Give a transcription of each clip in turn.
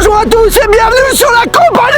Bonjour à tous et bienvenue sur la compagnie.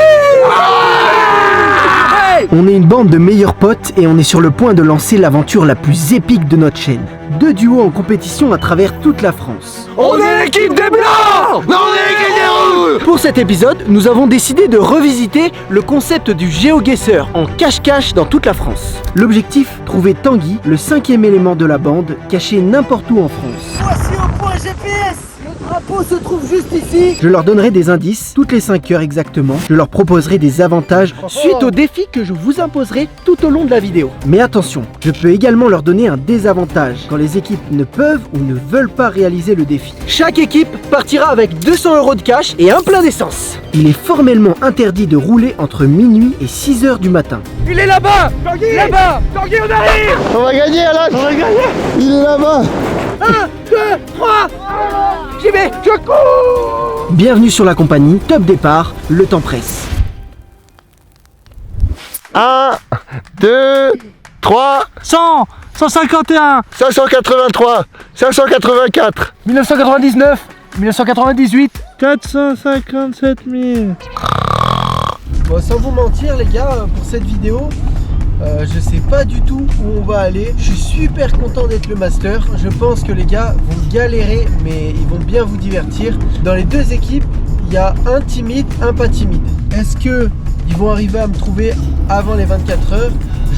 On est une bande de meilleurs potes et on est sur le point de lancer l'aventure la plus épique de notre chaîne. 2 duos en compétition à travers toute la France. On est l'équipe des Blancs. Non, on est l'équipe des Rouges. Pour cet épisode, nous avons décidé de revisiter le concept du GeoGuessr en cache-cache dans toute la France. L'objectif, trouver Tanguy, le 5e élément de la bande, caché n'importe où en France. Voici au point GPS. Le drapeau se trouve juste ici. Je leur donnerai des indices toutes les 5 heures exactement. Je leur proposerai des avantages suite aux défis que je vous imposerai tout au long de la vidéo. Mais attention, je peux également leur donner un désavantage quand les équipes ne peuvent ou ne veulent pas réaliser le défi. Chaque équipe partira avec 200 € de cash et un plein d'essence. Il est formellement interdit de rouler entre minuit et 6 heures du matin. Il est là-bas. Tanguy. Là-bas. Tanguy, on arrive. On va gagner, Alan. On va gagner. Il est là-bas. 1, 2, 3, j'y vais, je cours. Bienvenue sur la compagnie, top départ, le temps presse. 1, 2, 3, 100, 151, 583, 584. 1999, 1998, 457 000. Bon, sans vous mentir les gars, pour cette vidéo, je sais pas du tout où on va aller. Je suis super content d'être le master. Je pense que les gars vont galérer, mais ils vont bien vous divertir. Dans les 2 équipes, il y a un timide, un pas timide. Est-ce que ils vont arriver à me trouver avant les 24 heures?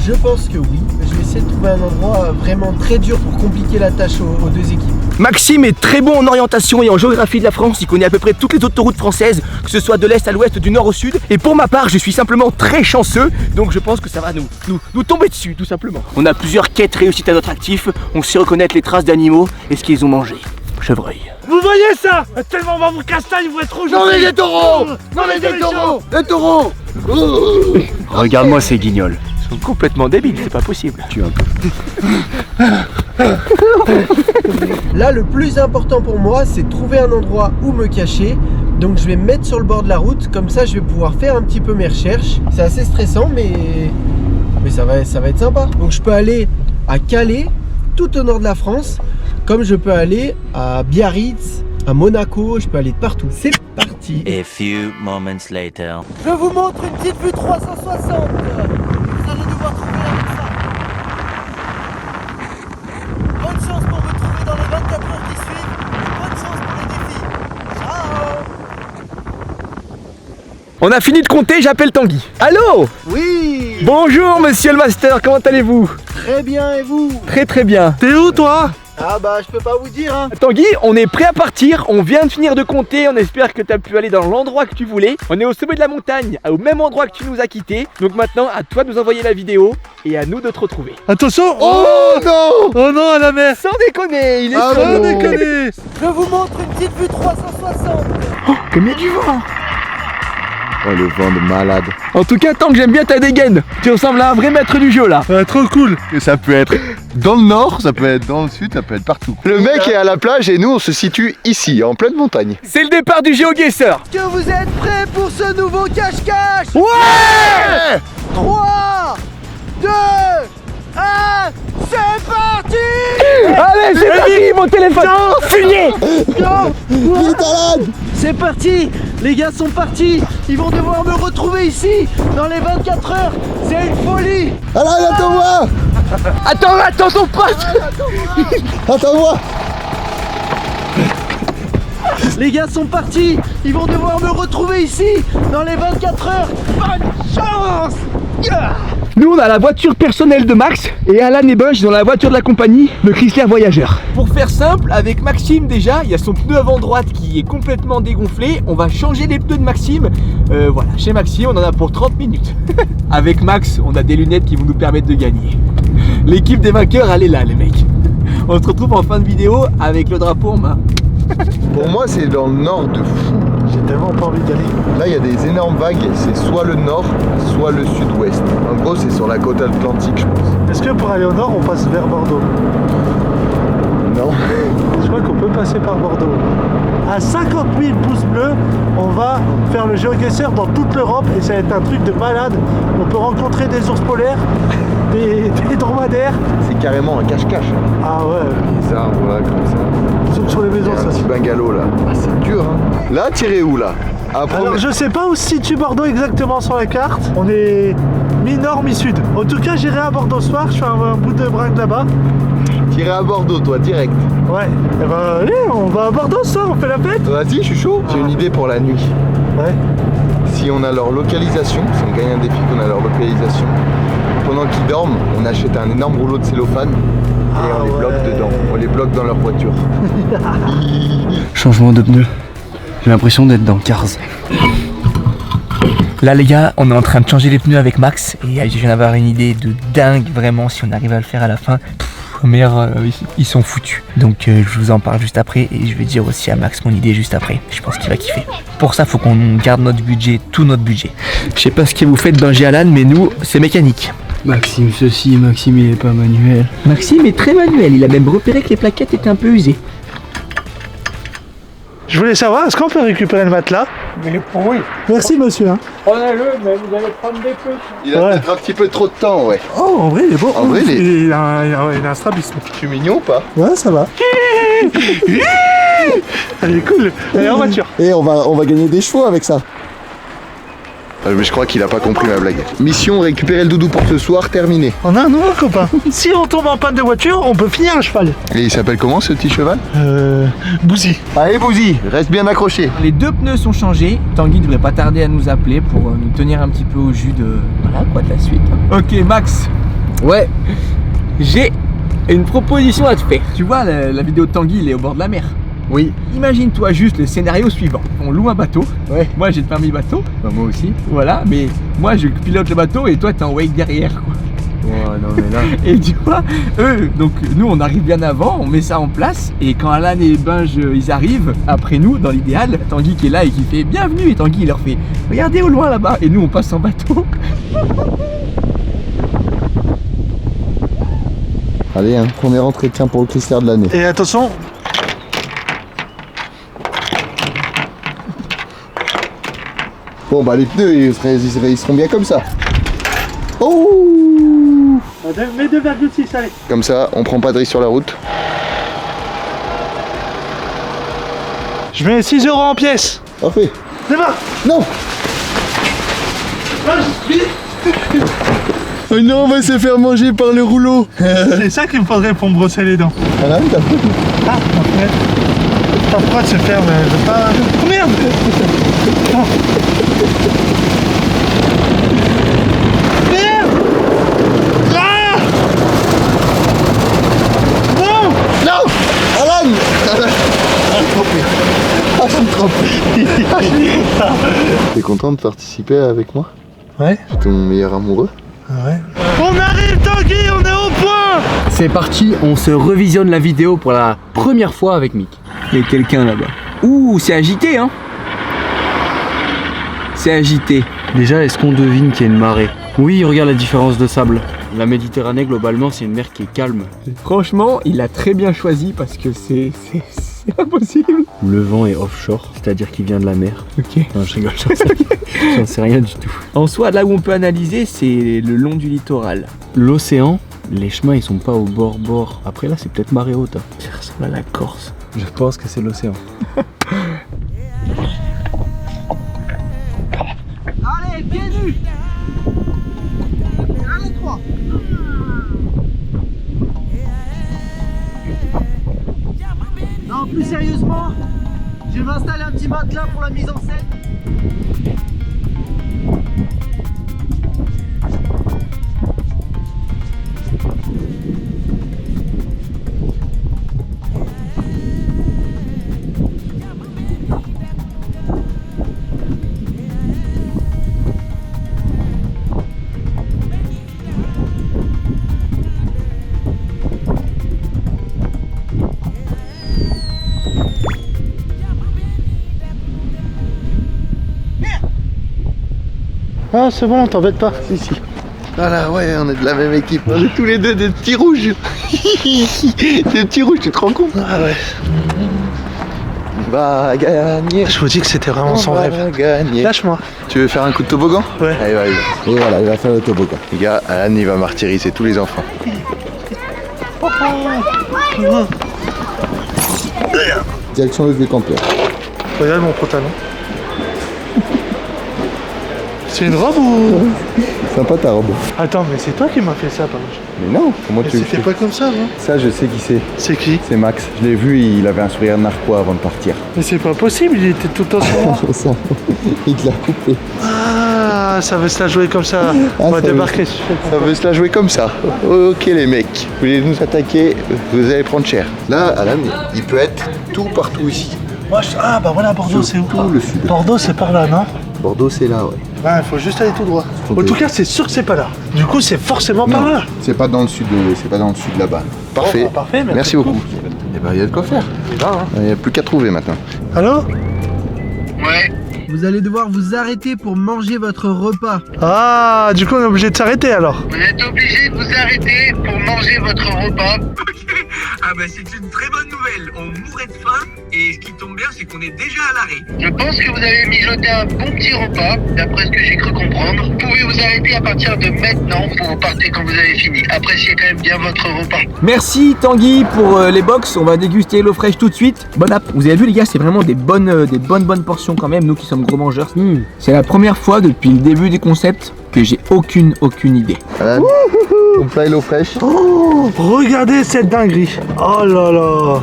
Je pense que oui. Je vais essayer de trouver un endroit vraiment très dur pour compliquer la tâche aux 2 équipes. Maxime est très bon en orientation et en géographie de la France, il connaît à peu près toutes les autoroutes françaises, que ce soit de l'est à l'ouest, du nord au sud. Et pour ma part, je suis simplement très chanceux, donc je pense que ça va nous tomber dessus, tout simplement. On a plusieurs quêtes réussites à notre actif, on sait reconnaître les traces d'animaux et ce qu'ils ont mangé. Chevreuil. Vous voyez ça? Tellement on va vous castagne, vous êtes rouge. Non mais des taureaux. Non mais des taureaux. Des taureaux. Regarde-moi ces guignols. Ils sont complètement débiles, c'est pas possible. Tu es un peu. Là, le plus important pour moi, c'est de trouver un endroit où me cacher. Donc je vais me mettre sur le bord de la route, comme ça je vais pouvoir faire un petit peu mes recherches. C'est assez stressant, mais ça va être sympa. Donc je peux aller à Calais, tout au nord de la France, comme je peux aller à Biarritz, à Monaco, je peux aller de partout. C'est parti. A few moments later. Je vous montre une petite vue 360. Vous allez devoir trouver avec ça. Bonne chance pour me trouver dans les 24 heures qui suivent. Et bonne chance pour les défis. Ciao. On a fini de compter, j'appelle Tanguy. Allô? Oui. Bonjour monsieur le master, comment allez-vous? Très bien, et vous? Très très bien. T'es où toi? Ah bah je peux pas vous dire hein. Tanguy, on est prêt à partir, on vient de finir de compter, on espère que tu as pu aller dans l'endroit que tu voulais. On est au sommet de la montagne, au même endroit que tu nous as quittés. Donc maintenant, à toi de nous envoyer la vidéo et à nous de te retrouver. Attention. Oh non. Oh non, à la mer. Sans déconner, il est Ah sur bon, l'eau. Déconner. Je vous montre une petite vue 360. Comme il y a du vent. Oh le vent de malade. En tout cas, tant que j'aime bien ta dégaine. Tu ressembles à un vrai maître du jeu là. Ouais, trop cool. Et ça peut être dans le nord, ça peut être dans le sud, ça peut être partout. Le mec est à la plage et nous on se situe ici, en pleine montagne. C'est le départ du GeoGuessr. Que vous êtes prêts pour ce nouveau cache-cache? Ouais. 3, 2, 1, c'est parti! Allez, c'est parti, mon téléphone. Fuyez. Vite Alan. C'est parti! Les gars sont partis! Ils vont devoir me retrouver ici dans les 24 heures! C'est une folie! Alan, attends-moi. Attends ton pote. Attends-moi. Les gars sont partis! Ils vont devoir me retrouver ici dans les 24 heures! Bonne chance! Nous on a la voiture personnelle de Max et Alan et Bunch dans la voiture de la compagnie, le Chrysler Voyageur. Pour faire simple, avec Maxime déjà, il y a son pneu avant droite qui est complètement dégonflé. On va changer les pneus de Maxime. Voilà, chez Maxime on en a pour 30 minutes. Avec Max, on a des lunettes qui vont nous permettre de gagner. L'équipe des vainqueurs, elle est là les mecs. On se retrouve en fin de vidéo avec le drapeau en main. Pour moi c'est dans le nord de fou. J'ai tellement pas envie d'y aller. Là il y a des énormes vagues, c'est soit le nord, soit le sud-ouest. En gros c'est sur la côte atlantique je pense. Est-ce que pour aller au nord, on passe vers Bordeaux? Non. Je crois qu'on peut passer par Bordeaux. À 50 000 pouces bleus, on va faire le GeoGuessr dans toute l'Europe et ça va être un truc de malade. On peut rencontrer des ours polaires, des dromadaires. C'est carrément un cache-cache. Ah ouais, Les arbres là comme ça. sur les maisons, Il y a ça un petit c'est. bungalow là. Ah c'est dur hein. Là tirez où là? Après, Alors je sais pas où se situe Bordeaux exactement sur la carte. On est mi-nord, mi-sud. En tout cas j'irai à Bordeaux ce soir, je fais un bout de bringue là-bas. t'irais à Bordeaux, toi, direct. Ouais, et bah allez, on va à Bordeaux ce soir, on fait la fête. Vas-y, je suis chaud. J'ai une idée pour la nuit. Ouais. Si on a leur localisation, si on gagne un défi qu'on a leur localisation, pendant qu'ils dorment, on achète un énorme rouleau de cellophane et on les bloque dedans. On les bloque dans leur voiture. Changement de pneu. J'ai l'impression d'être dans Cars. Là les gars, on est en train de changer les pneus avec Max et je viens d'avoir une idée de dingue vraiment si on arrive à le faire à la fin. Ils sont foutus. Donc je vous en parle juste après et je vais dire aussi à Max mon idée juste après. Je pense qu'il va kiffer. Pour ça, faut qu'on garde notre budget, tout notre budget. Je sais pas ce que vous faites Benji Alan, mais nous, c'est mécanique. Maxime ceci, Maxime il est pas manuel. Maxime est très manuel, il a même repéré que les plaquettes étaient un peu usées. Je voulais savoir, est-ce qu'on peut récupérer le matelas? Mais oui. Merci monsieur. Hein. Prenez-le, mais vous allez prendre des peu. Il a peut-être un petit peu trop de temps, ouais. Oh, en vrai il est beau. En vrai, il a un strabisme. Je suis mignon ou pas? Ouais, ça va. Elle est cool. Elle est en voiture. Et on va gagner des chevaux avec ça. Mais je crois qu'il a pas compris ma blague. Mission, récupérer le doudou pour ce soir, terminé. On a un nouveau copain. Si on tombe en panne de voiture, on peut finir un cheval. Et il s'appelle comment ce petit cheval? Bouzy. Allez Bouzy, reste bien accroché. Les deux pneus sont changés. Tanguy devrait pas tarder à nous appeler pour nous tenir un petit peu au jus de voilà quoi de la suite. Ok Max. Ouais. J'ai une proposition à te faire. Tu vois la vidéo de Tanguy, il est au bord de la mer. Oui. Imagine-toi juste le scénario suivant. On loue un bateau. Ouais. Moi j'ai le permis bateau. Bah moi aussi. Voilà, mais moi je pilote le bateau et toi t'es en wake derrière quoi. Ouais, non mais là. Et tu vois, eux, donc nous on arrive bien avant, on met ça en place et quand Alan et Binge ils arrivent, après nous, dans l'idéal, Tanguy qui est là et qui fait bienvenue et Tanguy il leur fait regardez au loin là-bas et nous on passe en bateau. Allez, un premier entretien pour le Chrysler de l'année. Et attention. Bon bah les pneus ils seront bien comme ça. Oh, Mets 2,6, allez. comme ça on prend pas de risque sur la route. Je mets 6 € en pièces. Parfait. C'est bon. Non. Oh non, on va se faire manger par le rouleau. C'est ça qu'il me faudrait pour me brosser les dents. Voilà, t'as fait. Ah, en fait. Ta froide se ferme, je veux pas. Oh merde. Oh. Merde. Ah. Non. Non. Alan. Ah, je suis trompé. T'es content de participer avec moi? Ouais. C'est ton meilleur amoureux? Ouais. On arrive Tanguy, on est au point. C'est parti, on se revisionne la vidéo pour la première fois avec Mick. Il y a quelqu'un là-bas. Ouh, c'est agité hein. C'est agité. Déjà, est-ce qu'on devine qu'il y a une marée? Oui, regarde la différence de sable. La Méditerranée, globalement, c'est une mer qui est calme. Franchement, il a très bien choisi parce que c'est impossible. Le vent est offshore, c'est-à-dire qu'il vient de la mer. Ok. Non, je rigole, j'en sais rien du tout. En soi, là où on peut analyser, c'est le long du littoral. L'océan, les chemins, ils sont pas au bord-bord. Après, là, c'est peut-être marée haute. Hein. Ça ressemble à la Corse. Je pense que c'est l'océan. Allez, pieds nus. Allez, 3. Non, plus sérieusement, je vais m'installer un petit matelas pour la mise en scène. Ah, c'est bon, t'embête pas. Si, si. Voilà, ouais, on est de la même équipe. On est tous les deux des petits rouges. Des petits rouges, tu te rends compte? Ah ouais. On va gagner. Je vous dis que c'était vraiment son On va rêve. gagner. Lâche-moi. Tu veux faire un coup de toboggan? Ouais. Allez, vas-y. Et voilà, il va faire le toboggan. Les gars, Alan, il va martyriser tous les enfants. Direction le vieux campeur. Regarde mon pantalon. C'est une robe ou... Sympa ta robe. Attends, mais c'est toi qui m'as fait ça, par exemple. Mais non, comment tu C'était pas comme ça, non? Ça, je sais qui c'est. C'est qui? C'est Max. Je l'ai vu, il avait un sourire narquois avant de partir. Mais c'est pas possible, il était tout le temps sur moi. C'est ça. Il te l'a coupé. Ah, ça veut se la jouer comme ça. On va ça débarquer. Ça veut se la jouer comme ça. Ok les mecs, vous voulez nous attaquer, vous allez prendre cher. Là, Alan, il peut être tout partout ici. Ah, bah voilà, Bordeaux, c'est où? Tout le sud. Bordeaux, c'est par là, non? Bordeaux, c'est là, ouais. Ouais, il faut juste aller tout droit. Ok. En tout cas, c'est sûr que c'est pas là. Du coup, c'est forcément par là. C'est pas dans le sud, c'est pas dans le sud là-bas. Parfait. Bon, bah, parfait, merci beaucoup. Et ben, il y a de quoi faire. Il n'y a plus qu'à trouver maintenant. Allô? Vous allez devoir vous arrêter pour manger votre repas. Ah, du coup, on est obligé de s'arrêter alors. Vous êtes obligé de vous arrêter pour manger votre repas. Ah bah c'est une très bonne nouvelle, on mourrait de faim et ce qui tombe bien c'est qu'on est déjà à l'arrêt. Je pense que vous avez mijoté un bon petit repas, d'après ce que j'ai cru comprendre. Vous pouvez vous arrêter à partir de maintenant, vous repartez quand vous avez fini. Appréciez quand même bien votre repas. Merci Tanguy pour les box, on va déguster HelloFresh tout de suite. Bon app. Vous avez vu les gars, c'est vraiment des bonnes portions quand même, nous qui sommes gros mangeurs. C'est la première fois depuis le début du concept que j'ai aucune idée. Alan, on plat HelloFresh. Oh, regardez cette dinguerie. Oh là là.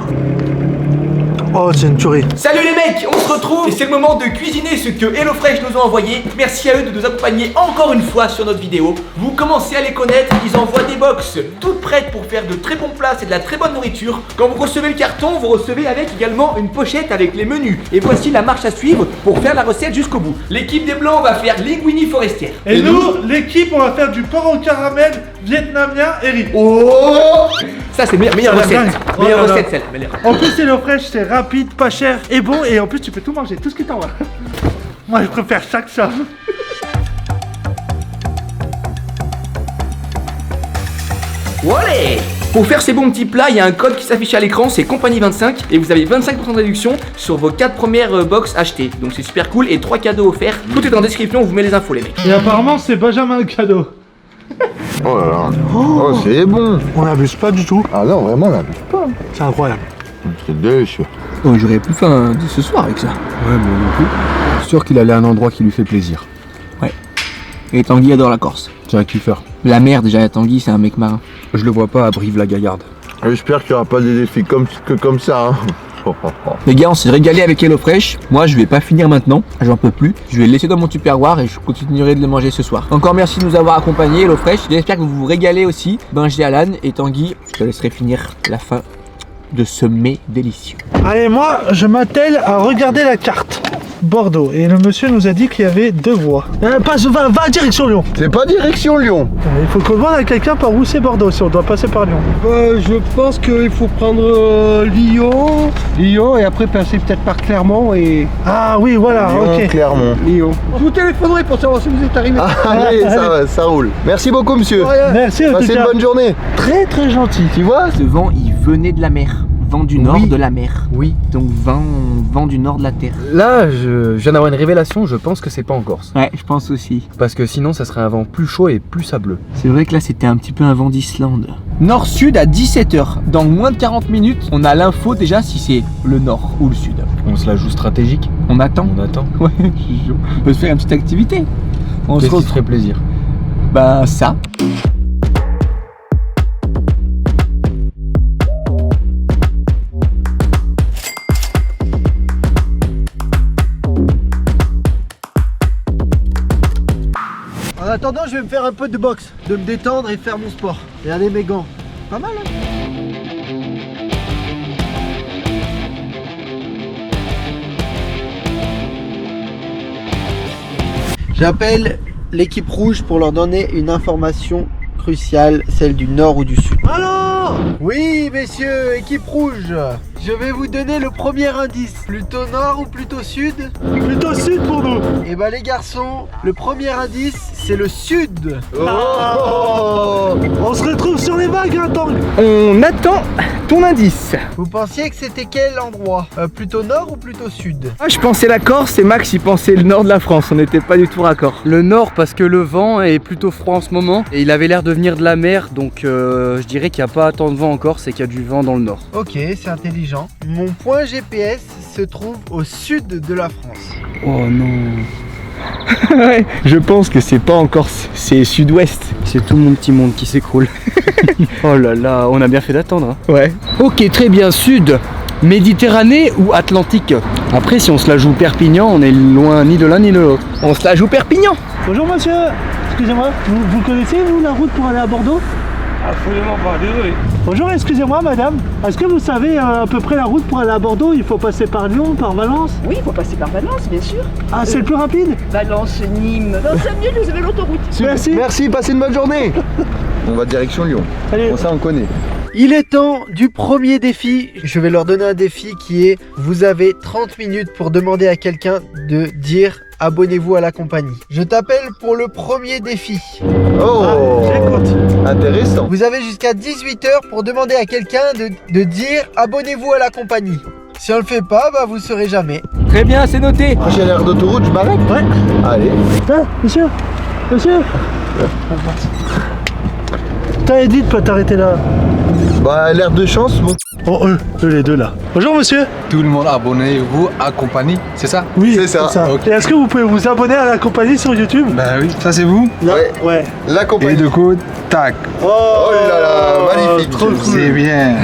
Oh, c'est une tuerie. Salut les mecs, on se retrouve et c'est le moment de cuisiner ce que HelloFresh nous a envoyé. Merci à eux de nous accompagner encore une fois sur notre vidéo. Vous commencez à les connaître, ils envoient des box toutes prêtes pour faire de très bons plats et de la très bonne nourriture. Quand vous recevez le carton, vous recevez avec également une pochette avec les menus. Et voici la marche à suivre pour faire la recette jusqu'au bout. L'équipe des Blancs va faire linguini forestière. Et nous, l'équipe, on va faire du porc au caramel vietnamien et riz. Oh, ça c'est meilleure Ça, recette. dingue. Oh Meilleure là là. recette celle. En plus, HelloFresh, c'est rapide, pas cher et bon. Et en plus, tu peux tout manger, tout ce que t'en vas. Moi, je préfère ça que ça. Allez! Pour faire ces bons petits plats, il y a un code qui s'affiche à l'écran, c'est compagnie25 et vous avez 25% de réduction sur vos 4 premières box achetées. Donc c'est super cool et 3 cadeaux offerts. Tout est en description, on vous met les infos les mecs. Et apparemment, c'est Benjamin le cadeau. Oh là là. Oh, c'est bon. On n'abuse pas du tout. Ah non, vraiment, là, abuse pas. C'est incroyable. C'est délicieux. Oh, j'aurais plus faim ce soir avec ça. Ouais, moi non plus. Je suis sûr qu'il allait à un endroit qui lui fait plaisir. Et Tanguy adore la Corse. C'est un kiffeur. La mer déjà, Tanguy c'est un mec marin. Je le vois pas à Brive-la-Gaillarde. J'espère qu'il n'y aura pas des défis comme ça. Hein. Les gars, on s'est régalé avec HelloFresh. Moi, je vais pas finir maintenant, j'en peux plus. Je vais le laisser dans mon tupperware et je continuerai de le manger ce soir. Encore merci de nous avoir accompagnés, HelloFresh. J'espère que vous vous régalez aussi. J'ai Alan et Tanguy, je te laisserai finir la fin de ce mets délicieux. Allez, moi, je m'attelle à regarder la carte. Bordeaux. Et le monsieur nous a dit qu'il y avait 2 voies. Va direction Lyon. C'est pas direction Lyon. Il faut qu'on demande à quelqu'un par où c'est Bordeaux si on doit passer par Lyon. Je pense qu'il faut prendre Lyon et après passer peut-être par Clermont et Ah oui, voilà, Lyon, ok. Clermont. Lyon. Je vous téléphonerai pour savoir si vous êtes arrivé. Allez, ça roule. Merci beaucoup, monsieur. Merci en tout Passez une cas. bonne journée. Très très gentil. Tu vois? Ce vent, il venait de la mer. Vent du nord de la mer. Oui. Donc vent du nord de la terre. Là, je viens d'avoir une révélation, je pense que c'est pas en Corse. Ouais, je pense aussi. Parce que sinon, ça serait un vent plus chaud et plus sableux. C'est vrai que là, c'était un petit peu un vent d'Islande. Nord-sud à 17h. Dans moins de 40 minutes, on a l'info déjà si c'est le nord ou le sud. On se la joue stratégique. On attend. On attend. Ouais, je suis chaud. On peut se faire une petite activité. On se Qu'est-ce qui te retrouve. ferait plaisir? Bah ça. En attendant, je vais me faire un peu de boxe, de me détendre et faire mon sport. Regardez mes gants. Pas mal, hein? J'appelle l'équipe rouge pour leur donner une information cruciale, celle du nord ou du sud. Allô? Oui, messieurs, équipe rouge. Je vais vous donner le premier indice. Plutôt nord ou plutôt sud? Plutôt sud pour nous. Eh ben les garçons, le premier indice, c'est le sud. On se retrouve sur les vagues, hein, Tang. On attend ton indice. Vous pensiez que c'était quel endroit? Plutôt nord ou plutôt sud? Moi, je pensais la Corse et Max, il pensait le nord de la France. On n'était pas du tout raccord. Le nord parce que le vent est plutôt froid en ce moment et il avait l'air de venir de la mer, donc je dirais qu'il n'y a pas tant de vent en Corse et qu'il y a du vent dans le nord. Ok, c'est intelligent. Mon point GPS se trouve au sud de la France. Oh non. Ouais, je pense que c'est pas encore, c'est sud-ouest. C'est tout mon petit monde qui s'écroule. Oh là là, on a bien fait d'attendre. Hein. Ouais. Ok, très bien. Sud, Méditerranée ou Atlantique? Après, si on se la joue Perpignan, on est loin ni de l'un ni de l'autre. On se la joue Perpignan. Bonjour monsieur, excusez-moi, vous connaissez vous la route pour aller à Bordeaux? Absolument pas, désolé. Bonjour, excusez-moi madame, est-ce que vous savez à peu près la route pour aller à Bordeaux? Il faut passer par Lyon, par Valence? Oui, il faut passer par Valence, bien sûr. Ah, c'est le plus rapide? Valence, Nîmes. Dans 5 minutes, vous avez l'autoroute. Merci. Merci, passez une bonne journée. On va direction Lyon. Allez. Bon, ça on connaît. Il est temps du premier défi. Je vais leur donner un défi qui est: vous avez 30 minutes pour demander à quelqu'un de dire abonnez-vous à la compagnie. Je t'appelle pour le premier défi. Oh, J'écoute. intéressant. Vous avez jusqu'à 18h pour demander à quelqu'un de dire abonnez-vous à la compagnie. Si on le fait pas, bah vous saurez jamais. Très bien, c'est noté. Prochaine aire d'autoroute, je m'arrête. Ouais. Allez. Ah, monsieur. T'as dit de pas t'arrêter là. Bah, l'air de chance, bon. Oh, eux les deux là. Bonjour monsieur. Tout le monde abonnez-vous à compagnie, c'est ça? Oui, C'est ça. Et est-ce que vous pouvez vous abonner à la compagnie sur YouTube? Bah oui, ça c'est vous. Là, ouais. La Et compagnie. du coup, tac, Oh là là, magnifique. Trop cool. c'est bien.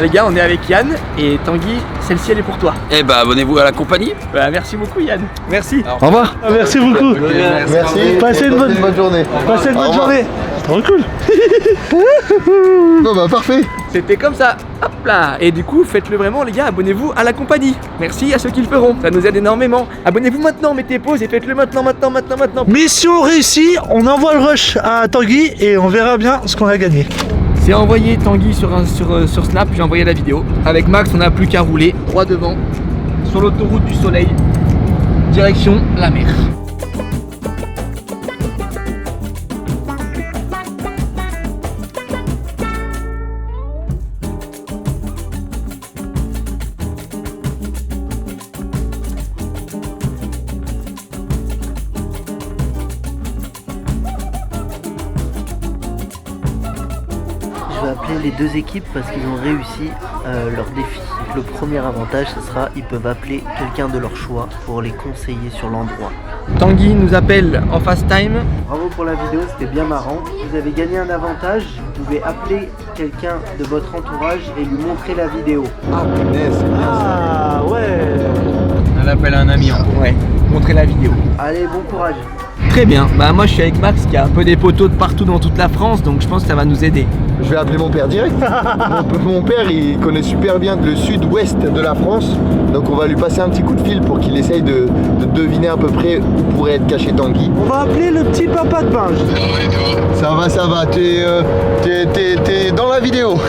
Les gars, on est avec Yann et Tanguy, celle-ci elle est pour toi. Eh bah, abonnez-vous à la compagnie. Bah, merci beaucoup Yann. Merci. Au revoir. Ah, merci beaucoup. Merci. Passez une bonne journée. Passez une Au bonne revoir. journée. Trop cool. Bon bah parfait. C'était comme ça. Hop là. Et du coup, faites-le vraiment les gars, abonnez-vous à la compagnie. Merci à ceux qui le feront. Ça nous aide énormément. Abonnez-vous maintenant, mettez pause et faites-le maintenant. Mission réussie, on envoie le rush à Tanguy et on verra bien ce qu'on a gagné. C'est envoyé Tanguy sur Snap, j'ai envoyé la vidéo. Avec Max, on n'a plus qu'à rouler droit devant sur l'autoroute du soleil, direction la mer. Je vais appeler les deux équipes parce qu'ils ont réussi leur défi. Donc le premier avantage, ce sera ils peuvent appeler quelqu'un de leur choix pour les conseiller sur l'endroit. Tanguy nous appelle en fast time. Bravo pour la vidéo, c'était bien marrant. Vous avez gagné un avantage, vous pouvez appeler quelqu'un de votre entourage et lui montrer la vidéo. Ah punaise, c'est bien ça. Ah ouais. On appelle un ami en ouais, montrer la vidéo. Allez, bon courage. Très bien, bah moi je suis avec Max qui a un peu des poteaux de partout dans toute la France, donc je pense que ça va nous aider. Je vais appeler mon père direct. Mon père, il connaît super bien le sud-ouest de la France. Donc on va lui passer un petit coup de fil pour qu'il essaye de deviner à peu près où pourrait être caché Tanguy. On va appeler le petit papa de Binge. Ça va, t'es dans la vidéo.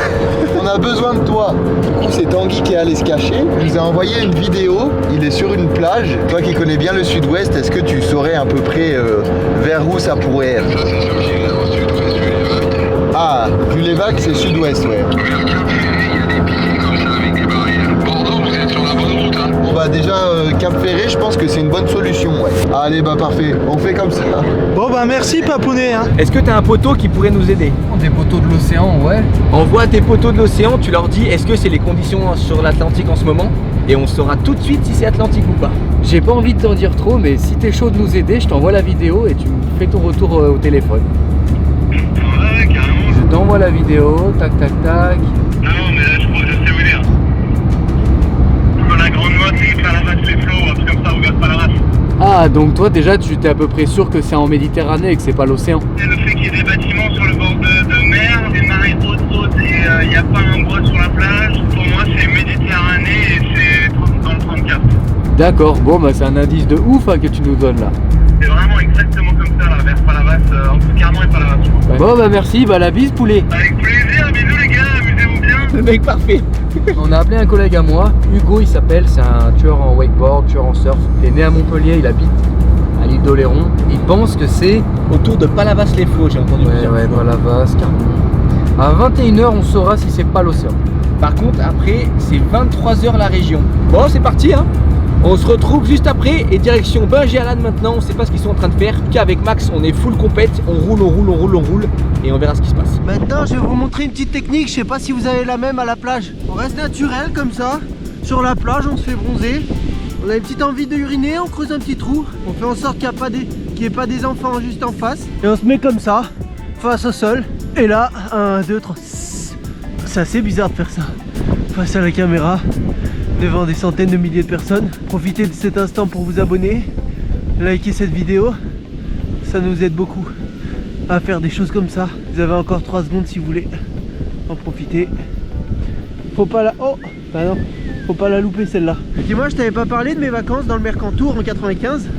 On a besoin de toi. Du coup, c'est Tanguy qui est allé se cacher. Il nous a envoyé une vidéo. Il est sur une plage. Toi qui connais bien le sud-ouest, est-ce que tu saurais à peu près vers où ça pourrait être? Ah, vu les vagues, c'est sud-ouest, ouais. On va déjà Cap Ferré, je pense que c'est une bonne solution, ouais. Allez, bah parfait, on fait comme ça. Bon bah merci Papounet hein. Est-ce que tu as un poteau qui pourrait nous aider? Des poteaux de l'océan, ouais. Envoie tes poteaux de l'océan, tu leur dis est-ce que c'est les conditions sur l'Atlantique en ce moment? Et on saura tout de suite si c'est Atlantique ou pas. J'ai pas envie de t'en dire trop, mais si t'es chaud de nous aider, je t'envoie la vidéo et tu me fais ton retour au téléphone. Ouais, carrément. Je t'envoie la vidéo, tac tac tac. Non, mais là, je crois que je sais où il est. Quand la grande mode, c'est qu'il Palavas les flots, un truc comme ça, regarde Palavas. Ah, donc toi déjà tu t'es à peu près sûr que c'est en Méditerranée et que c'est pas l'océan. Et le fait qu'il y ait des bâtiments sur le bord de mer, des marées hautes et il n'y a pas un bois sur la plage, pour moi c'est Méditerranée et c'est dans le 34. D'accord, bon bah c'est un indice de ouf hein, que tu nous donnes là. C'est vraiment exactement comme ça, là, vers Palavas, entre Carman et Palavas. Ouais. Bon bah merci, bah la bise poulet. Avec plaisir, bisous les gars, amusez-vous bien. Le mec parfait. On a appelé un collègue à moi, Hugo il s'appelle, c'est un tueur en wakeboard, tueur en surf. Il est né à Montpellier, il habite à l'île d'Oléron. Il pense que c'est... Autour de Palavas-les-Flots, j'ai entendu dire. Ouais, Palavas, Carman. À 21h on saura si c'est pas l'océan. Par contre, après, c'est 23h la région. Bon, c'est parti, hein. On se retrouve juste après et direction Binge et Alan maintenant. On sait pas ce qu'ils sont en train de faire. Qu'avec Max, on est full compète. On roule et on verra ce qui se passe. Maintenant, je vais vous montrer une petite technique. Je sais pas si vous avez la même à la plage. On reste naturel comme ça. Sur la plage, on se fait bronzer. On a une petite envie de uriner, on creuse un petit trou. On fait en sorte qu'il n'y ait pas des enfants juste en face. Et on se met comme ça, face au sol. Et là, 1, 2, 3. C'est assez bizarre de faire ça. Face à la caméra, devant des centaines de milliers de personnes. Profitez de cet instant pour vous abonner. Likez cette vidéo. Ça nous aide beaucoup à faire des choses comme ça. Vous avez encore 3 secondes si vous voulez en profiter. Faut pas la... Oh bah non, faut pas la louper celle-là. Dis-moi, je t'avais pas parlé de mes vacances dans le Mercantour en 95.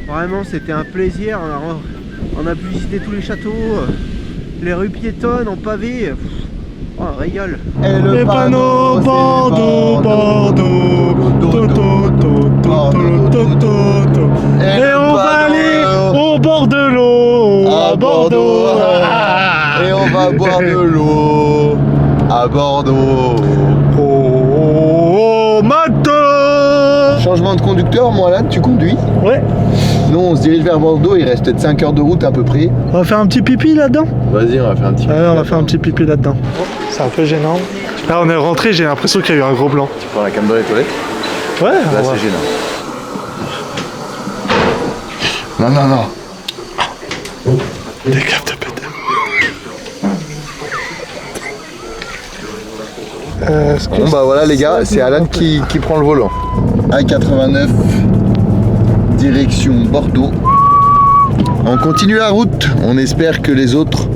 Vraiment c'était un plaisir. On a pu visiter tous les châteaux, les rues piétonnes en pavé. Oh, un régal. Et le panneau Bordeaux, Bordeaux, et on va aller au bord de l'eau à Bordeaux. Et on va boire de l'eau à Bordeaux. Oh, matin. Changement de conducteur, moi là, tu conduis? Ouais. Nous on se dirige vers Bordeaux, il reste peut-être 5 heures de route à peu près. On va faire un petit pipi là-dedans? Vas-y, on va faire un petit pipi. Ouais, on va faire un petit pipi là-dedans. C'est un peu gênant. Là on est rentré, j'ai l'impression qu'il y a eu un gros blanc. Tu prends la cam dans les toilettes? Ouais. Là c'est gênant. Non, non, non. Des câbles de pédale. Bon bah voilà les gars, c'est Alan qui prend le volant. A89, direction Bordeaux. On continue la route, on espère que les autres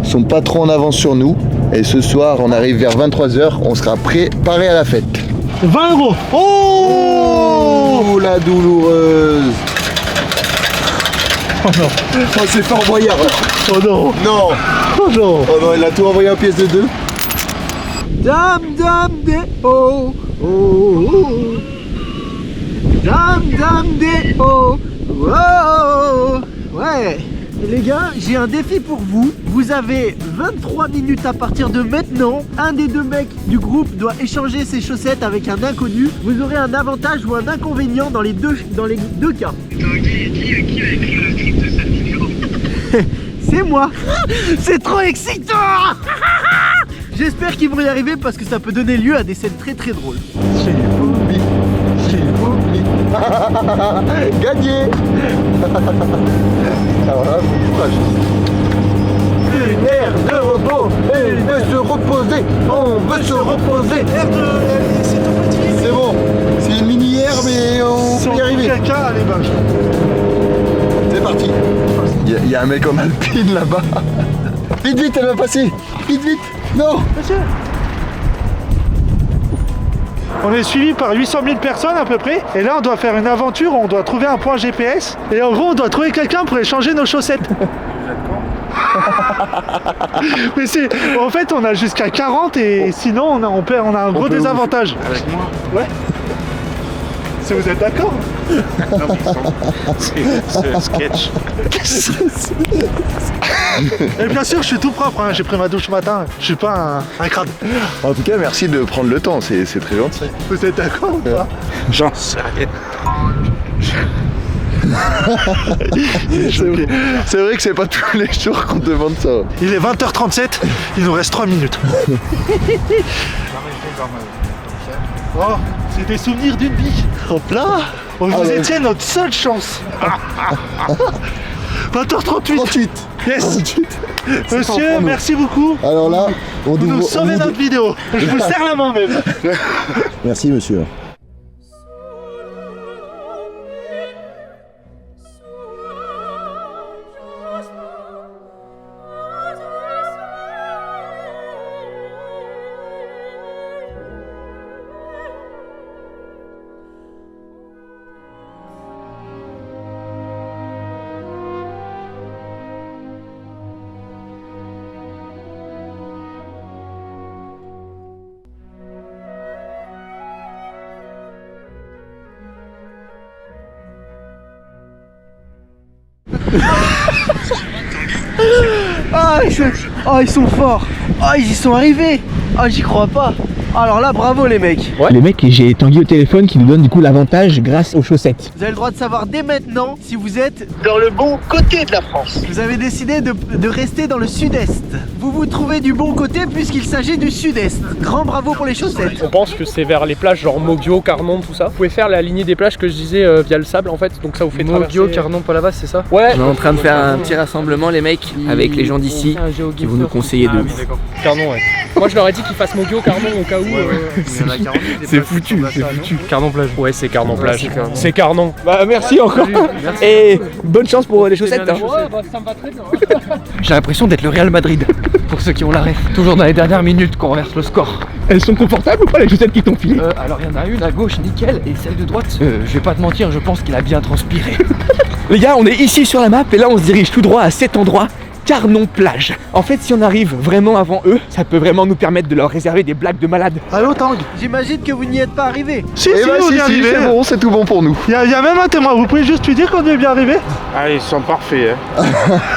sont pas trop en avance sur nous. Et ce soir on arrive vers 23 h, on sera préparé à la fête. 20 €. Oh, la douloureuse. Oh non. Oh c'est Fort Boyard. Oh non. Non. Oh non. Oh non, il a tout envoyé en pièces de 2. Dame, dame, des oh, oh, oh. Dame, dame, des oh, oh, oh. Ouais. Les gars, j'ai un défi pour vous. Vous avez 23 minutes à partir de maintenant. Un des 2 mecs du groupe doit échanger ses chaussettes avec un inconnu. Vous aurez un avantage ou un inconvénient dans les deux cas. Qui a écrit le script de cette vidéo? C'est moi. C'est trop excitant. J'espère qu'ils vont y arriver parce que ça peut donner lieu à des scènes très très drôles. J'ai oublié. Gagné. Alors là, bon courage. Une aire de repos, et il veut se reposer, on veut se reposer. C'est bon, c'est une mini-aire mais on peut y arriver. Quelqu'un, allez bah. C'est parti. Il y a un mec en alpine là-bas. Vite, vite, elle va passer. Vite, vite. Non. Monsieur. On est suivi par 800 000 personnes à peu près. Et là on doit faire une aventure, on doit trouver un point GPS. Et en gros on doit trouver quelqu'un pour échanger nos chaussettes. Mais c'est... En fait on a jusqu'à 40 et sinon on a un gros désavantage. Avec moi? Ouais. Si vous êtes d'accord. Non, c'est un sketch. Et bien sûr je suis tout propre, hein. J'ai pris ma douche ce matin. Je suis pas un crade. En tout cas, merci de prendre le temps, c'est très gentil. Vous êtes d'accord ou pas? J'en sais rien. C'est vrai que c'est pas tous les jours qu'on demande ça. Il est 20h37, il nous reste 3 minutes. Oh, c'est des souvenirs d'une vie. Hop là. Vous étiez notre seule chance. 20h38. 38. Yes. 38. Monsieur, merci beaucoup. Alors là, vous nous sauvez notre vidéo. Je vous serre la main même. Merci monsieur. Ah, ils sont forts. Ah, ils y sont arrivés. Ah, j'y crois pas. Alors là, bravo les mecs. Ouais. Les mecs, j'ai Tanguy au téléphone qui nous donne du coup l'avantage grâce aux chaussettes. Vous avez le droit de savoir dès maintenant si vous êtes dans le bon côté de la France. Vous avez décidé de rester dans le sud-est. Vous vous trouvez du bon côté puisqu'il s'agit du sud-est. Grand bravo pour les chaussettes. On pense que c'est vers les plages genre Mogio, Carnon, tout ça. Vous pouvez faire la lignée des plages que je disais via le sable en fait, donc ça vous fait Mogio, traverser... Carnon, Palavas, c'est ça? Ouais. On est en train de faire un petit rassemblement les mecs avec les gens d'ici qui vont nous conseiller de ouf. Carnon, ouais. Moi je leur ai dit qu'ils fassent Mogio, Carnon au cas où. C'est foutu, c'est foutu. Carnon plage. Ouais, c'est Carnon plage. C'est Carnon. Bah merci encore. Merci. Et bonne chance pour les chaussettes. Hein. Ouais, bah ça me va très bien. J'ai l'impression d'être le Real Madrid. Pour ceux qui ont la ref. Toujours dans les dernières minutes qu'on renverse le score. Elles sont confortables ou pas les chaussettes qui t'ont filé? Alors il y en a une à gauche, nickel, et celle de droite, je vais pas te mentir, je pense qu'il a bien transpiré. Les gars, on est ici sur la map et là on se dirige tout droit à cet endroit. Carnon plage. En fait, si on arrive vraiment avant eux, ça peut vraiment nous permettre de leur réserver des blagues de malades. Allô Tang? J'imagine que vous n'y êtes pas arrivé. Si, Eh si, bah, on y est arrivé. c'est bon, c'est tout bon pour nous. Il y a même un témoin, vous pouvez juste lui dire qu'on est bien arrivé? Ah, ils sont parfaits. Hein.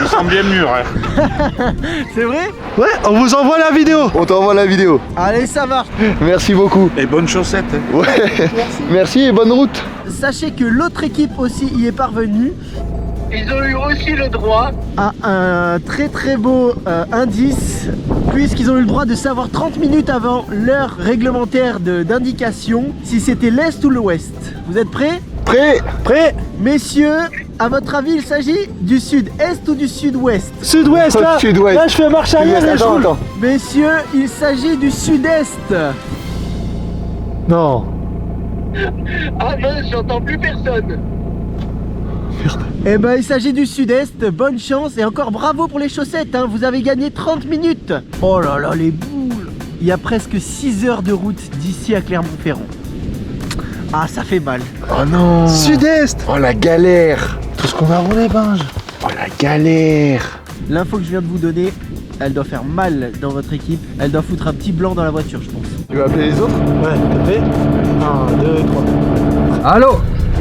Ils sont bien mûrs. Hein. C'est vrai? Ouais, on vous envoie la vidéo. On t'envoie la vidéo. Allez, ça marche. Merci beaucoup. Et bonnes chaussettes. Hein. Ouais. Merci et bonne route. Sachez que l'autre équipe aussi y est parvenue. Ils ont eu aussi le droit À un très très beau indice, puisqu'ils ont eu le droit de savoir 30 minutes avant l'heure réglementaire d'indication si c'était l'Est ou l'Ouest. Vous êtes prêts? Prêt? Prêt? Messieurs, à votre avis, il s'agit du sud-est ou du sud-ouest? Sud-ouest là. Sud-ouest. Là je fais marche arrière et je Attends, roule. attends. Messieurs, il s'agit du sud-est. Non. Ah mince, j'entends plus personne. Eh ben, il s'agit du sud-est. Bonne chance et encore bravo pour les chaussettes, hein. Vous avez gagné 30 minutes. Oh là là, les boules. Il y a presque 6 heures de route d'ici à Clermont-Ferrand. Ah, ça fait mal. Oh non. Sud-est. Oh la galère. Tout ce qu'on va rouler, Binge. Oh la galère. L'info que je viens de vous donner, elle doit faire mal dans votre équipe. Elle doit foutre un petit blanc dans la voiture, je pense. Tu vas appeler les autres? Ouais, t'as fait 1, 2, 3. Allô?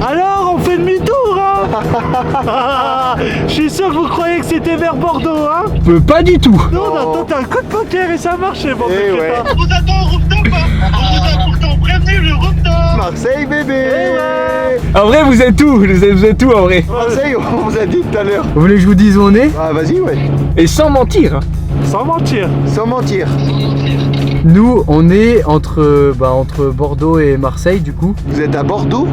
Alors, on fait demi-tour, hein. Je suis sûr que vous croyez que c'était vers Bordeaux, hein. Pas du tout. Non, on a tenté un coup de poker et ça marchait, bon, Eh ouais. On vous attend au rooftop, hein. On vous a pourtant prévenu le rooftop. Marseille bébé. En vrai, vous êtes où? Vous êtes où en vrai? Marseille, on vous a dit tout à l'heure. Vous voulez que je vous dise où on est? Ah vas-y ouais. Et sans mentir. Sans mentir. Sans mentir. Nous, on est entre Bordeaux et Marseille du coup. Vous êtes à Bordeaux?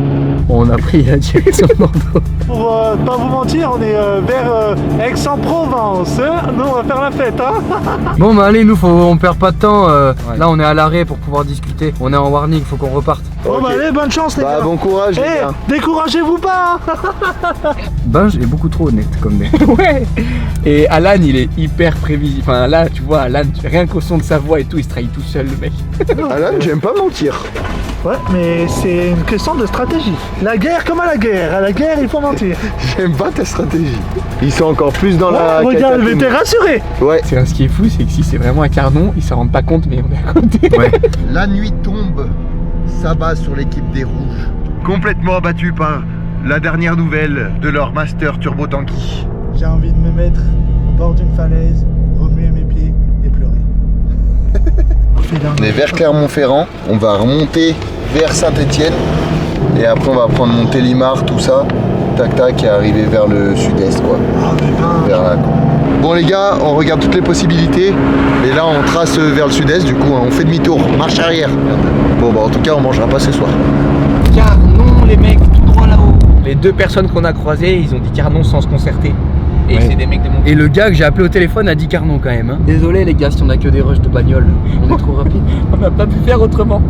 On a pris la direction de Bordeaux. Pour pas vous mentir, on est vers Aix-en-Provence. Hein. Nous, on va faire la fête, hein. Bon bah allez, nous on perd pas de temps. Là on est à l'arrêt pour pouvoir discuter. On est en warning, faut qu'on reparte. Bon bah allez, bonne chance les Bah gars. bon courage les gars. Découragez-vous pas, hein. Binge est beaucoup trop honnête comme mec. Ouais. Et Alan, il est hyper prévisible. Enfin là, tu vois, Alan, rien qu'au son de sa voix et tout, il se trahit tout seul, le mec. Alan, j'aime pas mentir. Ouais, mais c'est une question de stratégie. La guerre comme à la guerre. À la guerre, il faut mentir. J'aime pas ta stratégie. Ils sont encore plus dans la... Regarde, mais catatonie. t'es rassuré. Ouais. C'est ce qui est fou, c'est que si c'est vraiment un Carnon, ils s'en rendent pas compte, mais on est à côté. Ouais. La nuit tombe, s'abat sur l'équipe des Rouges. Complètement abattu par la dernière nouvelle de leur Master Turbo Tanky. J'ai envie de me mettre au bord d'une falaise, remuer mes pieds et pleurer. On est vers Clermont-Ferrand, on va remonter vers Saint-Étienne et après on va prendre Montélimar, tout ça, tac tac, et arriver vers le sud-est quoi. Vers là quoi. Bon les gars, on regarde toutes les possibilités, et là on trace vers le sud-est, du coup on fait demi-tour, marche arrière. Bon bah en tout cas on mangera pas ce soir. Carnon, les mecs, tout droit là-haut. Les deux personnes qu'on a croisées, ils ont dit Carnon sans se concerter. Et c'est des mecs de mon... Et le gars que j'ai appelé au téléphone a dit Carnon quand même. Hein. Désolé les gars si on a que des rushs de bagnole. On est trop rapide. On n'a pas pu faire autrement.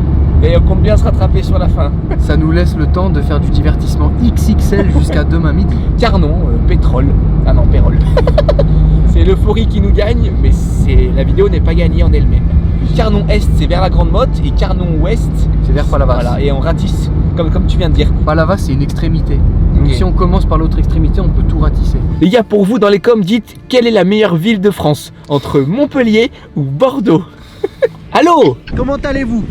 Et on compte bien se rattraper sur la fin. Ça nous laisse le temps de faire du divertissement XXL jusqu'à demain midi. Carnon, pétrole. Ah non, pérole. C'est l'euphorie qui nous gagne, mais la vidéo n'est pas gagnée en elle-même. Carnon Est, c'est vers la Grande Motte, et Carnon Ouest, c'est vers Palavas. Voilà, et on ratisse, comme tu viens de dire. Palavas, c'est une extrémité. Donc Okay. si on commence par l'autre extrémité, on peut tout ratisser. Les gars, pour vous, dans les coms, dites quelle est la meilleure ville de France, entre Montpellier ou Bordeaux? Allô? Comment allez-vous?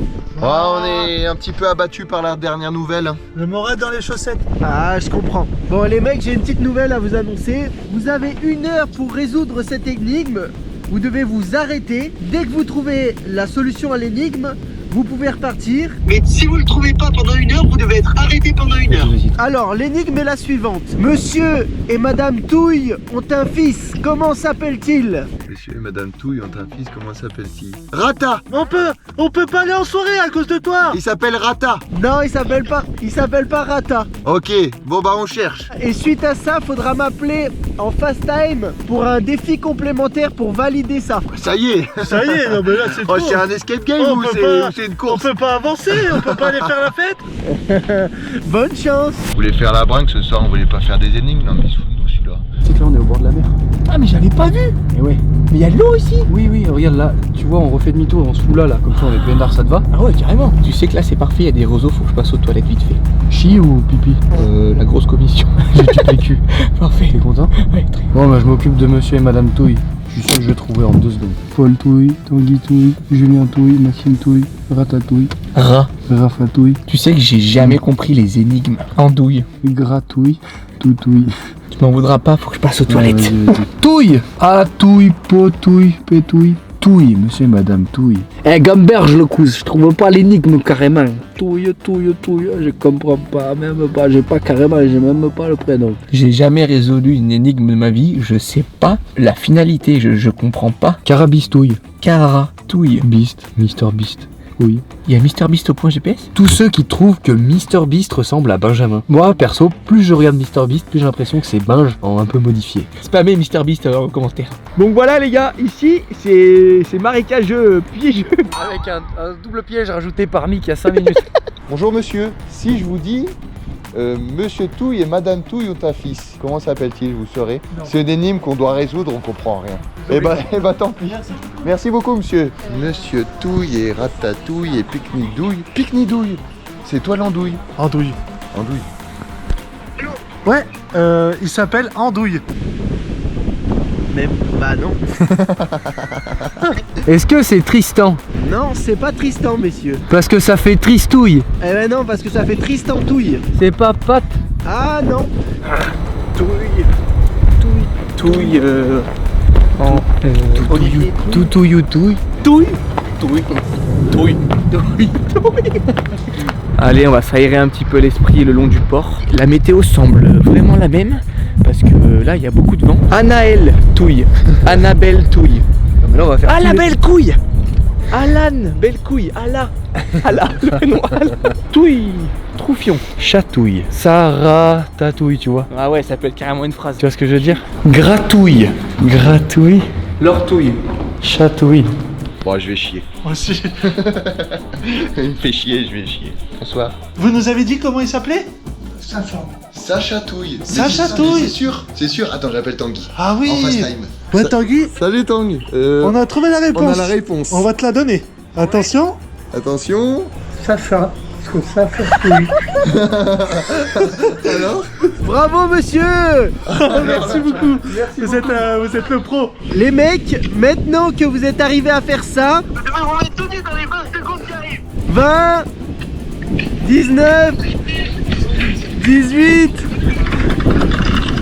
On est un petit peu abattu par la dernière nouvelle. Le moral dans les chaussettes. Ah, je comprends. Bon les mecs, j'ai une petite nouvelle à vous annoncer. Vous avez 1 heure pour résoudre cette énigme. Vous devez vous arrêter. Dès que vous trouvez la solution à l'énigme, vous pouvez repartir. Mais si vous le trouvez pas pendant 1 heure, vous devez être arrêté pendant 1 heure. Alors, l'énigme est la suivante. Monsieur et Madame Touille ont un fils. Comment s'appelle-t-il? Monsieur et Madame Touille ont un fils, comment s'appelle-t-il? Rata. On peut pas aller en soirée à cause de toi. Il s'appelle Rata. Non, il s'appelle pas Rata. Ok, bon bah on cherche. Et suite à ça, faudra m'appeler en fast time pour un défi complémentaire pour valider ça. Ça y est. Ça y est, non mais là c'est Oh, trop. c'est un escape game On ou peut c'est pas- ou c'est une On course? peut pas avancer, on peut pas aller faire la fête. Bonne chance. Vous voulez faire la brinque ce soir, on voulait pas faire des énigmes? Non mais il se fout de nous celui-là. C'est que là on est au bord de la mer. Ah mais j'avais pas vu. Et ouais. Mais il y a de l'eau ici. Oui, regarde là, tu vois, on refait demi-tour, on se fout là, comme ça on est peinard, ça te va? Ah ouais, carrément. Tu sais que là c'est parfait, il y a des roseaux, faut que je passe aux toilettes vite fait. Chi ou pipi? La grosse commission. J'ai du PQ. Parfait. T'es content? Ouais, très bien. Bon bah je m'occupe de monsieur et madame Touille. Je suis sûr que je vais trouver en 2 secondes. Paul Touille, Tanguy Touille, Julien Touille, Maxime Touille, Ratatouille, Rafatouille, Tu sais que j'ai jamais compris les énigmes. Andouille. Gratouille, Toutouille. Tu m'en voudras pas, faut que je passe aux toilettes. Vas-y, vas-y. Touille! Atouille, potouille, pétouille. Touille, monsieur et madame Touille. Eh, gamberge le cousin, je trouve pas l'énigme carrément. Touille, je comprends pas, même pas, j'ai même pas le prénom. J'ai jamais résolu une énigme de ma vie, je sais pas la finalité, je comprends pas. Carabistouille. Caratouille. Beast, Mister Beast. Oui. Il y a Mister Beast au point GPS? Tous ceux qui trouvent que Mister Beast ressemble à Benjamin. Moi, perso, plus je regarde Mister Beast, plus j'ai l'impression que c'est Benj en un peu modifié. Spammez Mister Beast en commentaire. Donc voilà les gars, ici c'est marécageux, piégeux. Avec un double piège rajouté par Mick il y a 5 minutes. Bonjour monsieur, si je vous dis Monsieur Touille et Madame Touille ont un fils, comment s'appelle-t-il, vous saurez? C'est une énigme qu'on doit résoudre, on comprend rien. Eh bah tant pis. Merci beaucoup monsieur. Monsieur Touille et Ratatouille et Pique-Nidouille. Pique-Nidouille, c'est toi l'andouille. Andouille. Andouille. Ouais, il s'appelle Andouille. Mais bah non. Est-ce que c'est Tristan? Non, c'est pas Tristan, messieurs. Parce que ça fait Tristouille. Eh ben non, parce que ça fait Tristan Touille. C'est pas Pat? Ah non. Touille, Toutouille. Toutouille. Touille. Allez, on va s'aérer un petit peu l'esprit le long du port. La météo semble vraiment la même, parce que là, il y a beaucoup de vent. Anaël Touille. Annabelle Touille. Là, on va faire La belle couille. Alan, belle couille. Ala, le prénom Ala. Touille. Troufion. Chatouille. Sarah Tatouille, tu vois. Ah ouais, ça peut être carrément une phrase. Tu vois ce que je veux dire? Gratouille. Gratouille. L'ortouille. Chatouille. Bon, je vais chier. Moi aussi. Il me fait chier, je vais chier. Bonsoir. Vous nous avez dit comment il s'appelait? Sacha Touille. Sacha Mais Touille. c'est sûr. Attends, j'appelle Tanguy. Ah oui. En fast time. Ouais, Tanguy, Salut Tanguy. on a trouvé la réponse. On a la réponse. On va te la donner. Attention. Attention. Sacha. Alors Bravo, monsieur. Merci beaucoup. Vous êtes le pro. Les mecs, maintenant que vous êtes arrivés à faire ça, Vous devez vous mettre tout nu dans les 20 secondes qui arrivent. 20, 19, 18,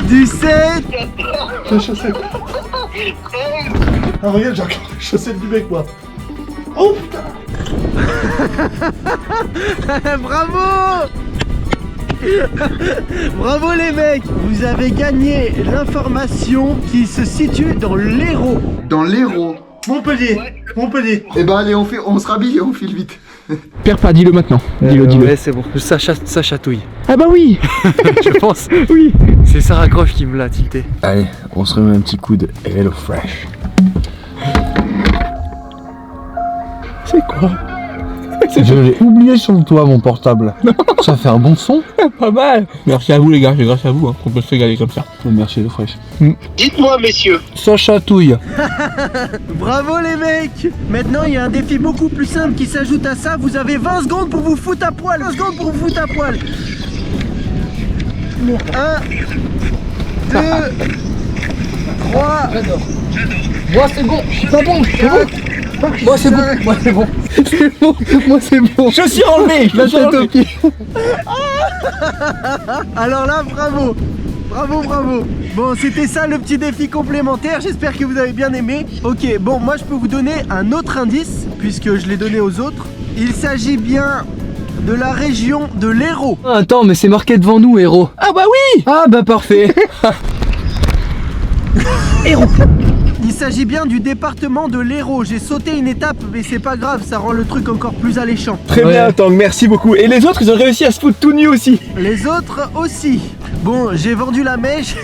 17. Les chaussettes. Ah, regarde, j'ai encore les chaussettes du mec, moi. Oh putain. Bravo. Bravo les mecs. Vous avez gagné l'information qui se situe dans l'Hérault. Dans l'Hérault. Montpellier. Eh ben allez, on se rhabille et on file vite. Pierre, pas, dis-le maintenant. Dis-le. Ouais, c'est bon. Ça chatouille. Ah bah oui. Je pense. Oui. C'est Sarah Croche qui me l'a tilté. Allez, on se remet un petit coup de Hello Fresh. C'est quoi? Je l'ai oublié sur le toit, mon portable. Ça fait un bon son. Pas mal. Merci à vous les gars, c'est grâce à vous qu'on peut se régaler comme ça. Merci Hello Fresh. Dites-moi, messieurs. Ça chatouille. Bravo les mecs. Maintenant il y a un défi beaucoup plus simple qui s'ajoute à ça. Vous avez 20 secondes pour vous foutre à poil. 20 secondes pour vous foutre à poil. 1, 2, 3. J'adore. Moi c'est bon, je suis pas bon, c'est bon. Moi c'est bon, moi c'est bon. C'est bon, moi c'est bon. Je suis enlevé, la tête aux pieds. Alors là, bravo. Bravo. Bon, c'était ça le petit défi complémentaire. J'espère que vous avez bien aimé. Ok, bon, moi je peux vous donner un autre indice, puisque je l'ai donné aux autres. Il s'agit bien de la région de l'Hérault. Ah, attends, mais c'est marqué devant nous, Hérault. Ah bah oui. Ah bah parfait. Hérault. Il s'agit bien du département de l'Hérault. J'ai sauté une étape, mais c'est pas grave, ça rend le truc encore plus alléchant. Très bien, Tang, merci beaucoup. Et les autres, ils ont réussi à se foutre tout nu aussi. Les autres aussi. Bon, j'ai vendu la mèche.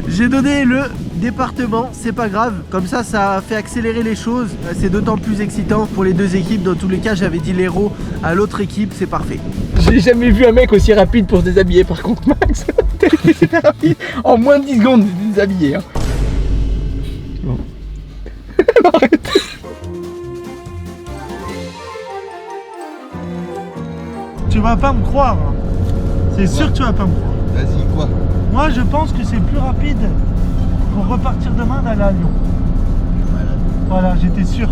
J'ai donné le département, c'est pas grave. Comme ça, ça a fait accélérer les choses. C'est d'autant plus excitant pour les deux équipes. Dans tous les cas, j'avais dit l'Hérault à l'autre équipe, c'est parfait. J'ai jamais vu un mec aussi rapide pour se déshabiller par contre, Max. C'était rapide. En moins de 10 secondes, déshabillé. Hein. Bon. Arrête. Tu vas pas me croire. C'est sûr que tu vas pas me croire. Vas-y, quoi? Moi, je pense que c'est plus rapide pour repartir demain d'aller à Lyon. Voilà, j'étais sûr.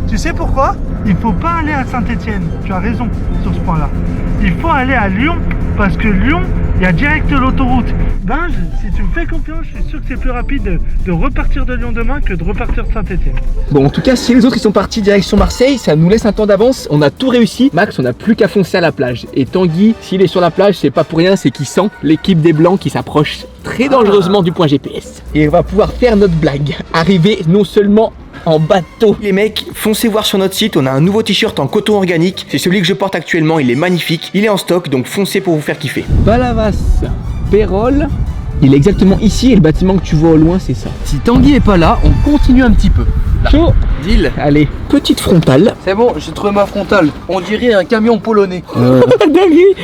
Tu sais pourquoi? Il faut pas aller à Saint-Étienne. Tu as raison sur ce point-là. Il faut aller à Lyon parce que Lyon, il y a direct l'autoroute. Binge, si tu me fais confiance, je suis sûr que c'est plus rapide de repartir de Lyon demain que de repartir de Saint-Étienne. Bon, en tout cas, si les autres ils sont partis direction Marseille, ça nous laisse un temps d'avance. On a tout réussi. Max, on n'a plus qu'à foncer à la plage. Et Tanguy, s'il est sur la plage, c'est pas pour rien, c'est qu'il sent l'équipe des Blancs qui s'approche très dangereusement du point GPS. Et on va pouvoir faire notre blague. Arriver non seulement en bateau. Les mecs, foncez voir sur notre site, on a un nouveau t-shirt en coton organique. C'est celui que je porte actuellement, il est magnifique. Il est en stock, donc foncez pour vous faire kiffer. Palavas, Pérol. Il est exactement ici et le bâtiment que tu vois au loin, c'est ça. Si Tanguy est pas là, on continue un petit peu. Là. Chaud. Deal. Allez, petite frontale. C'est bon, j'ai trouvé ma frontale. On dirait un camion polonais. Dinguerie.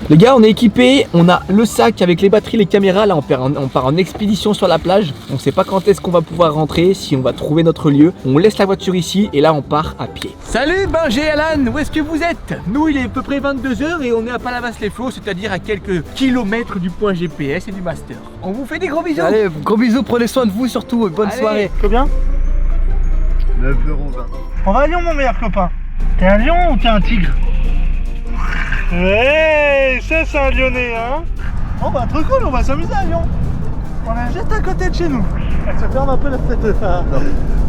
Les gars, on est équipés, on a le sac avec les batteries, les caméras. Là, on part en expédition sur la plage. On sait pas quand est-ce qu'on va pouvoir rentrer, si on va trouver notre lieu. On laisse la voiture ici et là, on part à pied. Salut Benji et Alan, où est-ce que vous êtes? Nous, il est à peu près 22h et on est à Palavas-les-Flots, c'est-à-dire à quelques kilomètres du point GPS et du master. On vous fait des gros bisous. Allez, gros bisous, prenez soin de vous surtout. Bonne soirée. Combien? 9,20 €. On va à Lyon, mon meilleur copain. T'es un lion ou t'es un tigre? Hey, ça c'est un lyonnais, hein. Bon bah trop cool, on va s'amuser à Lyon. On est juste à côté de chez nous. Elle se ferme un peu la fête.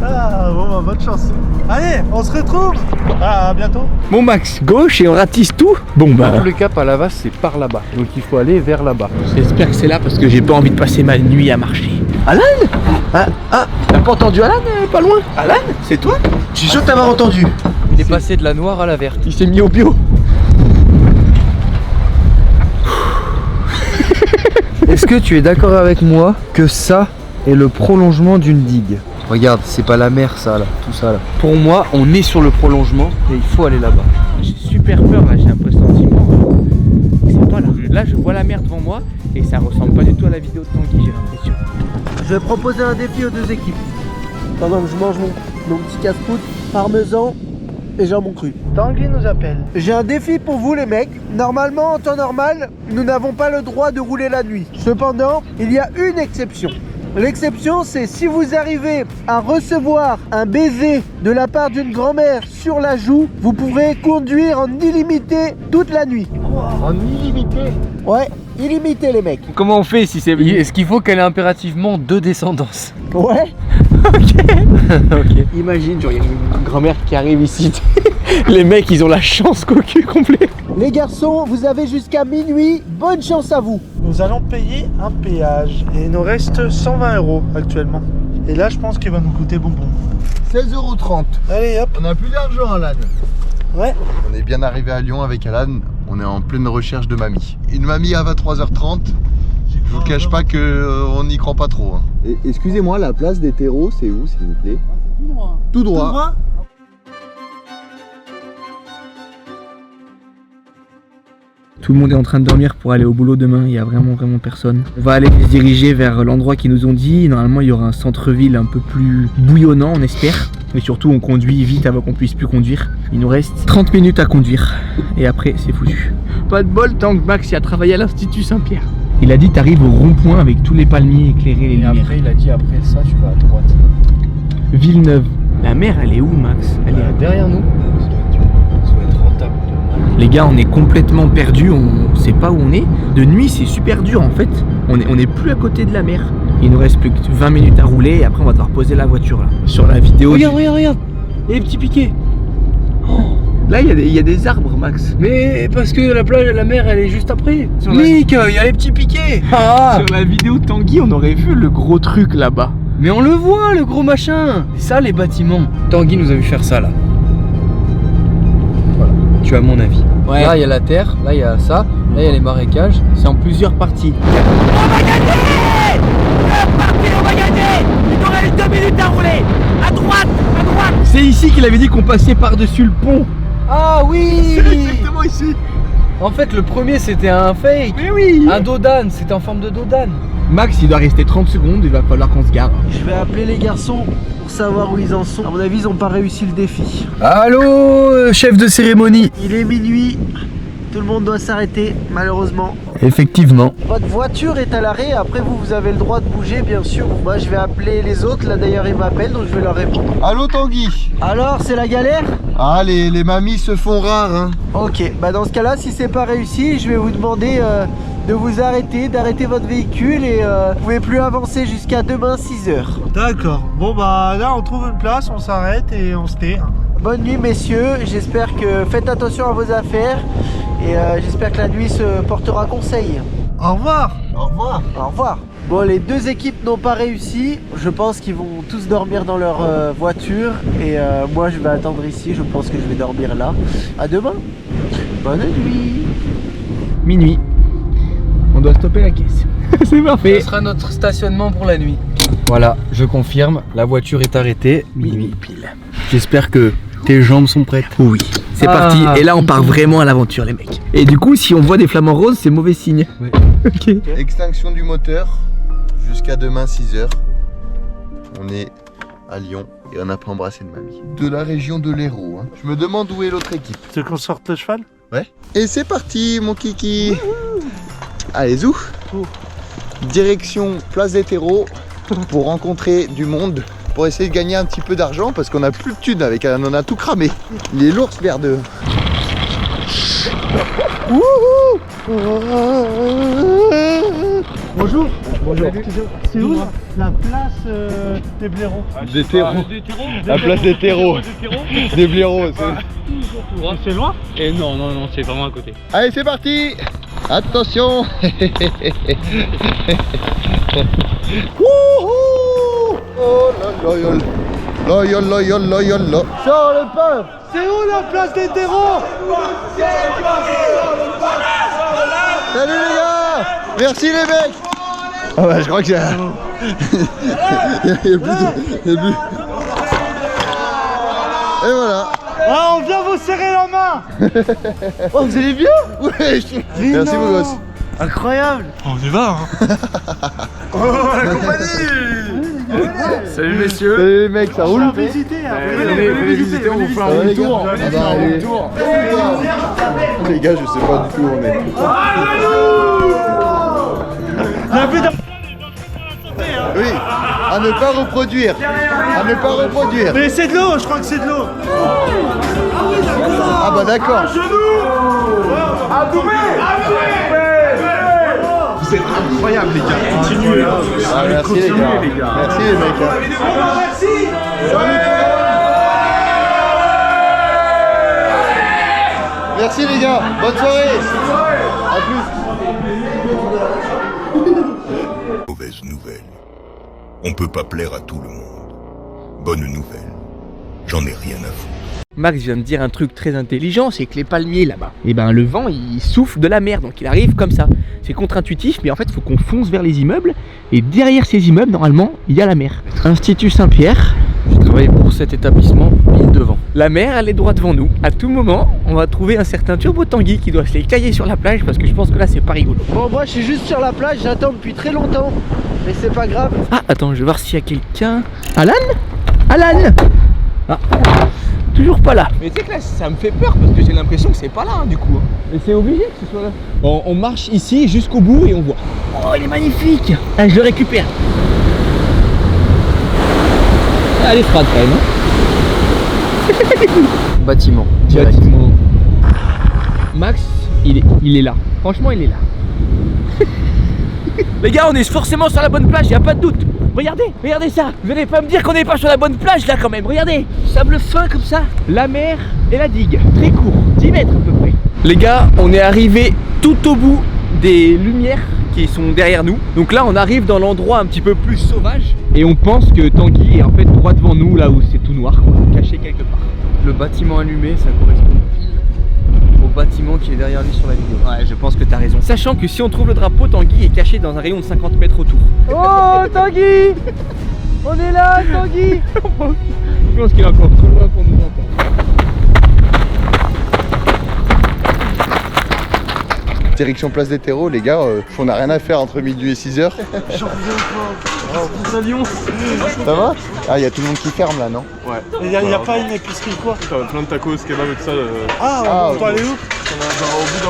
Ah bon bah bonne chance. Allez, on se retrouve. Ah, à bientôt. Bon Max, gauche et on ratisse tout. Bon bah. Dans tous les cas, Palavas c'est par là-bas. Donc il faut aller vers là-bas. J'espère que c'est là parce que j'ai pas envie de passer ma nuit à marcher. Alan? T'as pas entendu Alan pas loin? Alan? C'est toi? Je suis sûr de t'avoir entendu. Il est passé de la noire à la verte. Il s'est mis au bio. Est-ce que tu es d'accord avec moi que ça est le prolongement d'une digue? Regarde, c'est pas la mer ça là, tout ça là. Pour moi, on est sur le prolongement et il faut aller là-bas. J'ai super peur là, j'ai un pressentiment. C'est pas là. Là, je vois la mer devant moi et ça ressemble pas du tout à la vidéo de Tanguy, j'ai l'impression. Je vais proposer un défi aux deux équipes. Pendant que je mange mon petit casse-croûte, parmesan et jambon cru. Tanguy nous appelle. J'ai un défi pour vous les mecs. Normalement, en temps normal, nous n'avons pas le droit de rouler la nuit. Cependant, il y a une exception. L'exception, c'est si vous arrivez à recevoir un baiser de la part d'une grand-mère sur la joue, vous pourrez conduire en illimité toute la nuit. En illimité? Ouais, illimité les mecs. Comment on fait si c'est... Est-ce qu'il faut qu'elle ait impérativement 2 descendances? Ouais. Ok. Imagine, genre il y a une grand-mère qui arrive ici. Les mecs, ils ont la chance cocu complet. Les garçons, vous avez jusqu'à minuit. Bonne chance à vous. Nous allons payer un péage et il nous reste 120 € actuellement. Et là, je pense qu'il va nous coûter bonbon. 16,30 €. Allez, hop. On n'a plus d'argent, Alan. Ouais. On est bien arrivé à Lyon avec Alan. On est en pleine recherche de mamie. Une mamie à 23h30. Je vous cache pas qu'on n'y croit pas trop. Hein. Excusez-moi, la place des terreaux, c'est où, s'il vous plaît? Tout droit. Tout droit. Tout le monde est en train de dormir pour aller au boulot demain, il y a vraiment personne. On va aller se diriger vers l'endroit qu'ils nous ont dit. Normalement il y aura un centre-ville un peu plus bouillonnant, on espère. Mais surtout on conduit vite avant qu'on puisse plus conduire. Il nous reste 30 minutes à conduire et après c'est foutu. Pas de bol tant que Max y a travaillé à l'Institut Saint-Pierre. Il a dit t'arrives au rond-point avec tous les palmiers éclairés, les lumières. Après il a dit après ça tu vas à droite. Villeneuve. La mer elle est où Max? Elle est derrière nous. Ça doit être rentable. Les gars, on est complètement perdus, on sait pas où on est. De nuit, c'est super dur en fait. On est plus à côté de la mer. Il nous reste plus que 20 minutes à rouler et après on va devoir poser la voiture là. Sur la vidéo. Regarde. Et les petits piquets. Oh, Là, il y a des arbres, Max. Mais parce que la plage et la mer, elle est juste après. Nick, il y a les petits piquets. Sur la vidéo de Tanguy, on aurait vu le gros truc là-bas. Mais on le voit, le gros machin. C'est ça, les bâtiments. Tanguy nous a vu faire ça, là. Voilà. Tu as mon avis. Ouais. Là, il y a la terre. Là, il y a ça. Là, il y a les marécages. C'est en plusieurs parties. On va gagner! On va gagner! Il nous reste 2 minutes à rouler! À droite! C'est ici qu'il avait dit qu'on passait par-dessus le pont. Ah oui! C'est exactement ici. En fait, le premier, c'était un fake. Mais oui! Un dodane, c'était en forme de dodane. Max, il doit rester 30 secondes, il va falloir qu'on se gare. Je vais appeler les garçons pour savoir où ils en sont. À mon avis, ils n'ont pas réussi le défi. Allô, chef de cérémonie. Il est minuit. Tout le monde doit s'arrêter, malheureusement. Effectivement. Votre voiture est à l'arrêt, après vous avez le droit de bouger, bien sûr. Moi, je vais appeler les autres, là d'ailleurs ils m'appellent, donc je vais leur répondre. Allô Tanguy? Alors, c'est la galère? Ah, les mamies se font rares, hein. Ok, bah dans ce cas-là, si c'est pas réussi, je vais vous demander de vous arrêter, d'arrêter votre véhicule et vous pouvez plus avancer jusqu'à demain 6h. D'accord. Bon bah là on trouve une place, on s'arrête et on se tait. Bonne nuit messieurs, j'espère que faites attention à vos affaires et j'espère que la nuit se portera conseil. Au revoir. Au revoir. Au revoir. Bon, les deux équipes n'ont pas réussi. Je pense qu'ils vont tous dormir dans leur voiture. Et moi, je vais attendre ici. Je pense que je vais dormir là. À demain. Bonne nuit. Minuit. On doit stopper la caisse. C'est parfait. Ce sera notre stationnement pour la nuit. Voilà, je confirme. La voiture est arrêtée. Minuit pile. J'espère que tes jambes sont prêtes. Oui. C'est parti. Et là, on part vraiment à l'aventure, les mecs. Et du coup, si on voit des flamants roses, c'est mauvais signe. Ouais. Ok. Extinction du moteur jusqu'à demain 6h. On est à Lyon et on n'a pas embrassé de mamie. De la région de l'Hérault. Hein. Je me demande où est l'autre équipe. Tu veux qu'on sorte le cheval? Ouais. Et c'est parti, mon kiki. Allez, zou. Direction Place des Terreaux pour rencontrer du monde. Pour essayer de gagner un petit peu d'argent parce qu'on a plus de thunes avec, on a tout cramé. Il est lourd ce verre de... Bonjour. Bonjour. C'est où la place des blaireaux? Des terreaux. La place des terreaux. Des blaireaux. C'est loin? Et non, c'est vraiment à côté. Allez, c'est parti. Attention. Oh là là. Sors le peuple. C'est où la place des terreaux? Salut les gars. Merci les mecs. Ah bah je crois que j'ai... Il y a plus de... Et voilà. Ah, on vient vous serrer la main. Oh, vous allez bien? Ouais. Merci mon gosse. Incroyable. On y va hein. Oh la compagnie. Salut messieurs. Salut les mecs, ça roule? On va visiter. Venez visiter, on vous fait un tour. Les gars, je sais pas du tout où on est. Oui, à ne pas reproduire. À ne pas reproduire. Mais c'est de l'eau, je crois que c'est de l'eau. Ah bah d'accord. Vous êtes incroyables les gars. Continuez. Ah, merci les gars. Merci les mecs. Merci les gars. Bonne soirée. A plus. Mauvaise nouvelle. On peut pas plaire à tout le monde. Bonne nouvelle. J'en ai rien à foutre. Max vient de dire un truc très intelligent, c'est que les palmiers là-bas, et ben le vent il souffle de la mer, donc il arrive comme ça. C'est contre-intuitif, mais en fait il faut qu'on fonce vers les immeubles, et derrière ces immeubles, normalement, il y a la mer. Institut Saint-Pierre, Je travaille pour cet établissement, mine devant. la mer elle est droit devant nous. À tout moment, on va trouver un certain Turbo Tanguy qui doit se les cailler sur la plage, parce que je pense que là c'est pas rigolo. Bon, moi je suis juste sur la plage, j'attends depuis très longtemps. Mais c'est pas grave. Ah, attends, je vais voir s'il y a quelqu'un. Alan? Alan? Ah, toujours pas là. Mais tu sais que là, ça me fait peur parce que j'ai l'impression que c'est pas là hein, du coup. Mais c'est obligé que ce soit là. Bon, on marche ici jusqu'au bout et on voit. Oh, il est magnifique. Ah, je le récupère. Ah, elle est froide quand même. Hein. Bâtiment. Direct. Bâtiment. Max, il est là. Franchement, il est là. Les gars, on est forcément sur la bonne plage, y a pas de doute. Regardez, regardez ça. Vous allez pas me dire qu'on n'est pas sur la bonne plage là quand même. Regardez, sable fin comme ça. La mer et la digue, très court, 10 mètres à peu près. Les gars, on est arrivé tout au bout des lumières qui sont derrière nous. Donc là, on arrive dans l'endroit un petit peu plus sauvage. Et on pense que Tanguy est en fait droit devant nous, là où c'est tout noir, quoi, caché quelque part. Le bâtiment allumé, ça correspond au bâtiment qui est derrière lui sur la vidéo. Ouais, je pense que t'as raison. Sachant que si on trouve le drapeau, Tanguy est caché dans un rayon de 50 mètres autour. Oh Tanguy, on est là Tanguy. Je pense qu'il est encore trop loin pour nous entendre. Direction place des terreaux, les gars, on n'a rien à faire entre midi et 6h. J'en reviens pas. Oh, Lyon. Ça va? Ah, il y a tout le monde qui ferme là, non? Ouais. Il n'y a pas une épicerie quoi? T'as plein de tacos, kebab et tout ça. On peut aller où? Au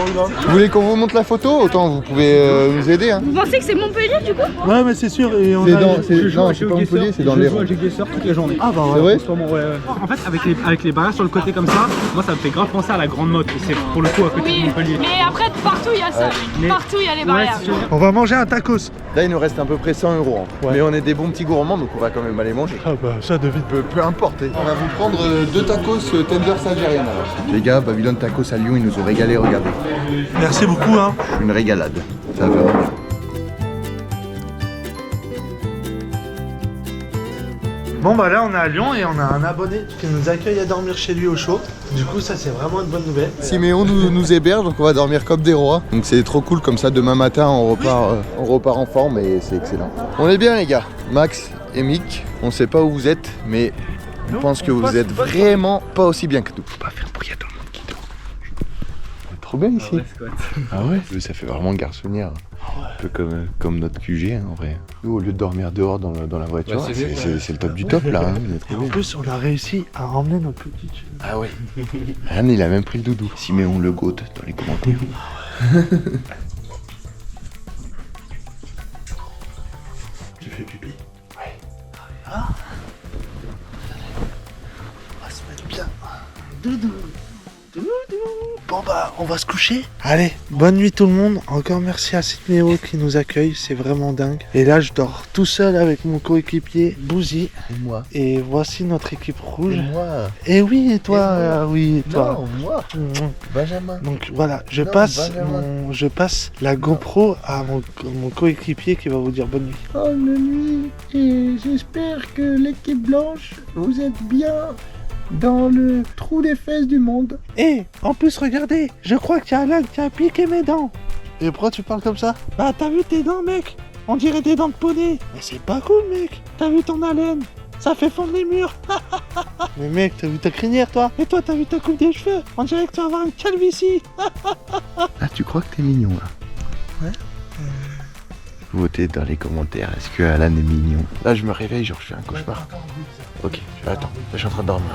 bout d'un Vous voulez qu'on vous montre la photo? Autant vous pouvez nous aider. Hein. Vous pensez que c'est Montpellier du coup? Ouais, mais c'est sûr. Et on C'est a... dans. Non, c'est pas Montpellier, c'est dans les. Je joue à Guesseur toute la journée. Ah bah C'est ouais. vrai? En fait, avec les barrières sur le côté comme ça, moi ça me fait grave penser à la Grande Motte. C'est pour le coup à côté de Montpellier. Mais après, partout il y a ça. Ouais. Partout il y a les barrières. On va manger un tacos. Là, il nous reste à peu près 100 €. Hein. Ouais. Mais on est des bons petits gourmands, donc on va quand même aller manger. Ah bah ça devine. Peu importe. On va vous prendre 2 tacos tenders algériennes alors. Les gars, Babylone Tacos à Lyon, ils nous ont régalé, regardez. Merci beaucoup hein. Une régalade. Ça va vraiment bien. Bon bah là on est à Lyon et on a un abonné qui nous accueille à dormir chez lui au chaud. Du coup ça c'est vraiment une bonne nouvelle. Siméon nous héberge, donc on va dormir comme des rois. Donc c'est trop cool, comme ça demain matin on repart en forme et c'est excellent. On est bien les gars, Max et Mick, on sait pas où vous êtes, mais je pense que vous êtes vraiment pas aussi bien que nous. Faut pas faire bruit à tout le monde qui dort. C'est trop bien ici. Ah ouais, ça fait vraiment garçonnière. Un peu comme notre QG en vrai. Nous au lieu de dormir dehors dans la voiture, c'est le top du top là. Hein, et en plus on a réussi à emmener notre petite. Ah ouais. Anne il a même pris le doudou. Siméon le goat dans les commentaires. Tu fais pipi? Ouais. Ah. On va se mettre bien. Doudou. Bon bah on va se coucher. Allez, bonne nuit tout le monde. Encore merci à Siméon qui nous accueille, c'est vraiment dingue. Et là je dors tout seul avec mon coéquipier Bouzy. Et moi. Et voici notre équipe rouge. Et moi. Et oui, et toi, oui, et toi. Non, moi. Benjamin. Donc voilà, je passe la GoPro à mon coéquipier qui va vous dire bonne nuit. Bonne nuit et j'espère que l'équipe blanche, vous êtes bien dans le trou des fesses du monde. Et en plus regardez, je crois qu'il y a Alan qui a piqué mes dents. Et pourquoi tu parles comme ça? Bah t'as vu tes dents mec? On dirait des dents de poney. Mais c'est pas cool mec. T'as vu ton haleine? Ça fait fondre les murs. Mais mec, t'as vu ta crinière toi? Et toi t'as vu ta coupe des cheveux? On dirait que tu vas avoir une calvitie. Ah tu crois que t'es mignon là? Ouais. Votez dans les commentaires, est-ce que Alan est mignon? Là je me réveille, genre je fais un cauchemar. Ok, attends, je suis en train de dormir.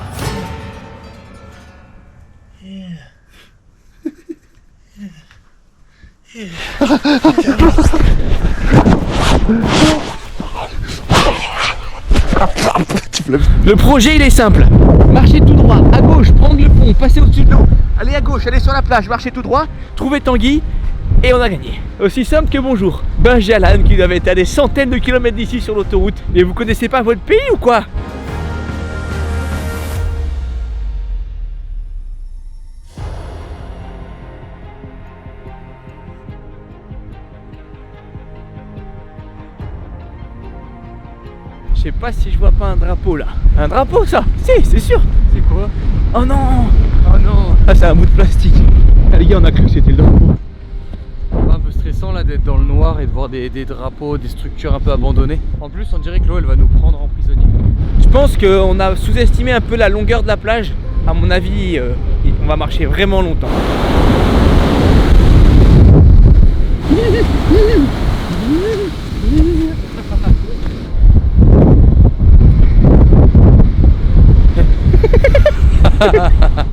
Le projet il est simple. Marcher tout droit, à gauche, prendre le pont, passer au-dessus de l'eau. Aller à gauche, aller sur la plage, marcher tout droit, trouver Tanguy et on a gagné. Aussi simple que bonjour. Benji Alan qui doivent être à des centaines de kilomètres d'ici sur l'autoroute. Mais vous connaissez pas votre pays ou quoi? Je sais pas si je vois pas un drapeau là. Un drapeau ça? Si, c'est sûr. C'est quoi? Oh non. Oh non. Ah c'est un bout de plastique. Ah les gars on a cru que c'était le drapeau. C'est un peu stressant là d'être dans le noir et de voir des drapeaux, des structures un peu abandonnées. En plus on dirait que l'eau elle va nous prendre en prisonnier. Je pense qu'on a sous-estimé un peu la longueur de la plage. À mon avis on va marcher vraiment longtemps.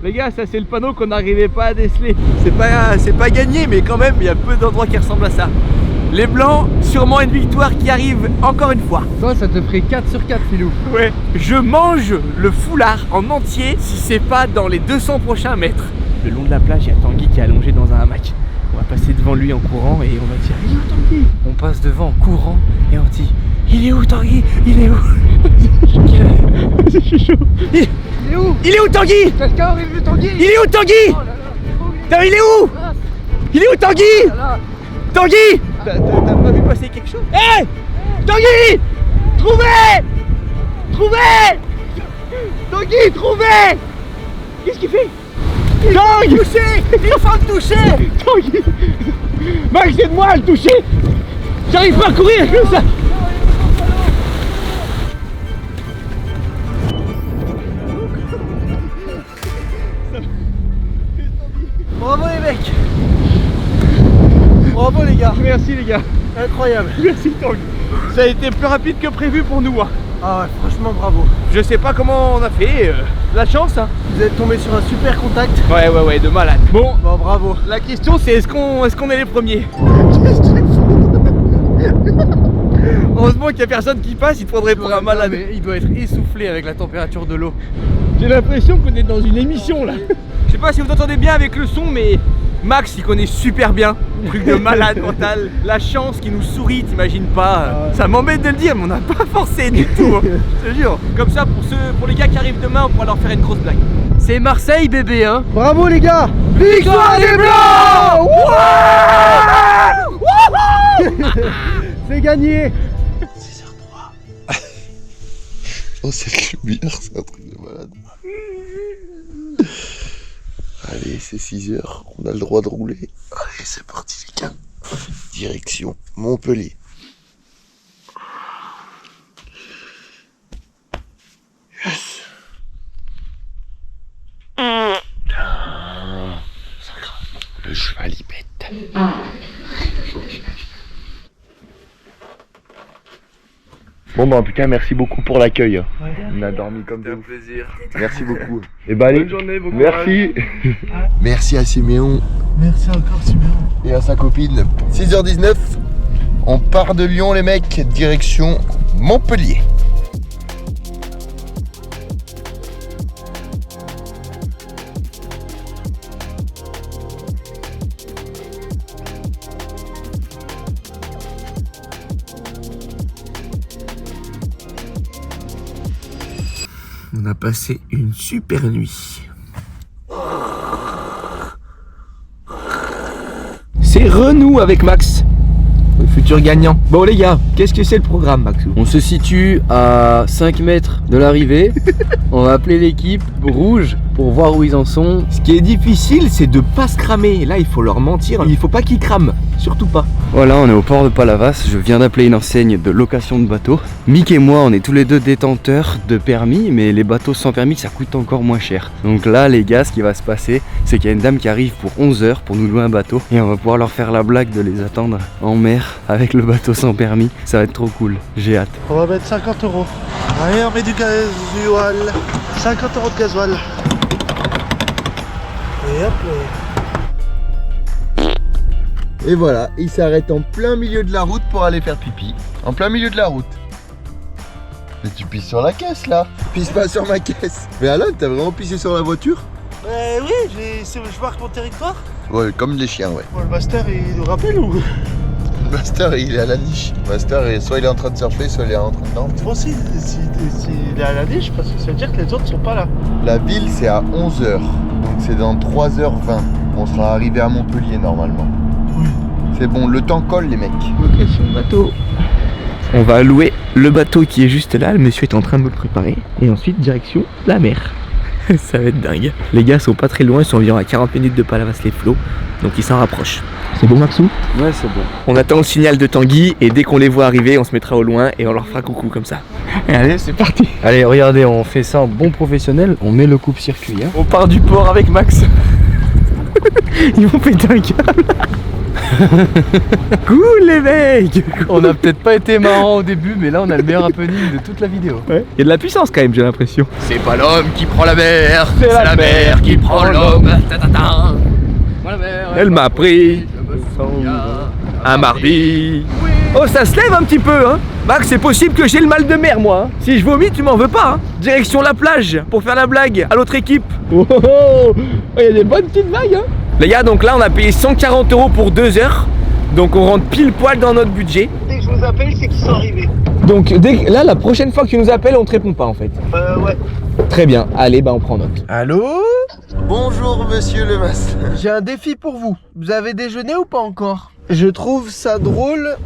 Les gars, ça c'est le panneau qu'on n'arrivait pas à déceler. C'est pas gagné, mais quand même, il y a peu d'endroits qui ressemblent à ça. Les blancs, sûrement une victoire qui arrive encore une fois. Toi, ça te ferait 4 sur 4, Philou. Ouais, je mange le foulard en entier si c'est pas dans les 200 prochains mètres. Le long de la plage, il y a Tanguy qui est allongé dans un hamac. On va passer devant lui en courant et on va dire il est où Tanguy? On passe devant en courant et on dit il est où Tanguy? Il est où? C'est chaud. Il est où? Il est où Tanguy? Quelqu'un aurait vu Tanguy? Il est où Tanguy? Putain, il est où? Il est où Tanguy? Tanguy! T'as pas vu passer quelque chose? Hé hey Tanguy! Trouvez! Trouvez! Tanguy, trouvez! Qu'est-ce qu'il fait? Tanguy! Touché! Il faut me toucher! Tanguy! Max, aide-moi à le toucher! J'arrive pas à courir comme ça! Bravo les mecs. Bravo les gars. Merci les gars. Incroyable. Merci Tanguy. Ça a été plus rapide que prévu pour nous. Hein. Ah ouais, franchement bravo. Je sais pas comment on a fait. La chance hein. Vous êtes tombé sur un super contact. Ouais, de malade. Bon, bravo. La question c'est est-ce qu'on est les premiers? Heureusement qu'il y a personne qui passe, il te prendrait pour un malade. Il doit être essoufflé avec la température de l'eau. J'ai l'impression qu'on est dans une émission là. Je sais pas si vous entendez bien avec le son, mais Max il connaît super bien. Truc de malade mental. La chance qui nous sourit, t'imagines pas. Ça m'embête de le dire, mais on n'a pas forcé du tout. Hein. Je te jure. Comme ça, pour les gars qui arrivent demain, on pourra leur faire une grosse blague. C'est Marseille bébé hein. Bravo les gars. Victoire des Blancs. C'est gagné. 6h03. Oh cette lumière, c'est un truc de malade. Allez, c'est 6h, on a le droit de rouler. Allez, c'est parti les gars. Direction Montpellier. Yes. Le cheval y pète. Bon bah en tout cas merci beaucoup pour l'accueil. On a dormi comme des ouf. Plaisir. Merci beaucoup. Et bah allez, bonne journée, bon merci. Merci à Siméon. Merci encore Siméon. Et à sa copine. 6h19, on part de Lyon les mecs, direction Montpellier. On a passé une super nuit. C'est Renou avec Max, le futur gagnant. Bon les gars, qu'est-ce que c'est le programme Maxou? On se situe à 5 mètres de l'arrivée. On va appeler l'équipe rouge pour voir où ils en sont. Ce qui est difficile, c'est de pas se cramer. Là, il faut leur mentir. Il faut pas qu'ils crament. Surtout pas. Voilà, on est au port de Palavas. Je viens d'appeler une enseigne de location de bateaux. Mick et moi, on est tous les deux détenteurs de permis, mais les bateaux sans permis, ça coûte encore moins cher. Donc là, les gars, ce qui va se passer, c'est qu'il y a une dame qui arrive pour 11h pour nous louer un bateau. Et on va pouvoir leur faire la blague de les attendre en mer avec le bateau sans permis. Ça va être trop cool. J'ai hâte. On va mettre 50 €. Allez, on met du gasoil. 50 € de gasoil. Et hop là. Et voilà, il s'arrête en plein milieu de la route pour aller faire pipi. En plein milieu de la route. Mais tu pisses sur la caisse là. Pisse pas sur ma caisse. Mais Alan, t'as vraiment pissé sur la voiture? Oui, je marque mon territoire. Ouais, comme les chiens, ouais. Bon, le master, il nous rappelle ou? Le master, il est à la niche. Le master, soit il est en train de surfer, soit il est en train de dormir. Moi aussi, s'il est à la niche, parce que ça veut dire que les autres sont pas là. La ville, c'est à 11h. Donc c'est dans 3h20. On sera arrivé à Montpellier normalement. Oui. C'est bon, le temps colle les mecs. Location bateau. On va louer le bateau qui est juste là. Le monsieur est en train de nous le préparer. Et ensuite, direction la mer. Ça va être dingue. Les gars sont pas très loin, ils sont environ à 40 minutes de Palavas-les-Flots. Donc ils s'en rapprochent. C'est bon Maxou? Ouais, c'est bon. On attend le signal de Tanguy et dès qu'on les voit arriver, on se mettra au loin et on leur fera coucou comme ça. Et allez, c'est parti. Allez, regardez, on fait ça en bon professionnel. On met le coupe-circuit. Hein. On part du port avec Max. Ils vont péter un câble. Cool les mecs. On a peut-être pas été marrant au début, mais là on a le meilleur happening de toute la vidéo. Ouais. Il y a de la puissance quand même, j'ai l'impression. C'est pas l'homme qui prend la mer, c'est la mer qui prend l'homme. Elle m'a pris un mardi. Oh, ça se lève un petit peu, hein. Max, c'est possible que j'ai le mal de mer, moi. Hein. Si je vomis, tu m'en veux pas. Hein. Direction la plage pour faire la blague à l'autre équipe. Oh, il y a des bonnes petites vagues, hein. Les gars, donc là on a payé 140 € pour 2 heures. Donc on rentre pile poil dans notre budget. Dès que je vous appelle, c'est qu'ils sont arrivés. Donc là, la prochaine fois que tu nous appelles, on te répond pas en fait. Ouais. Très bien, allez, bah on prend note. Allô? Bonjour monsieur le master. J'ai un défi pour vous. Vous avez déjeuné ou pas encore? Je trouve ça drôle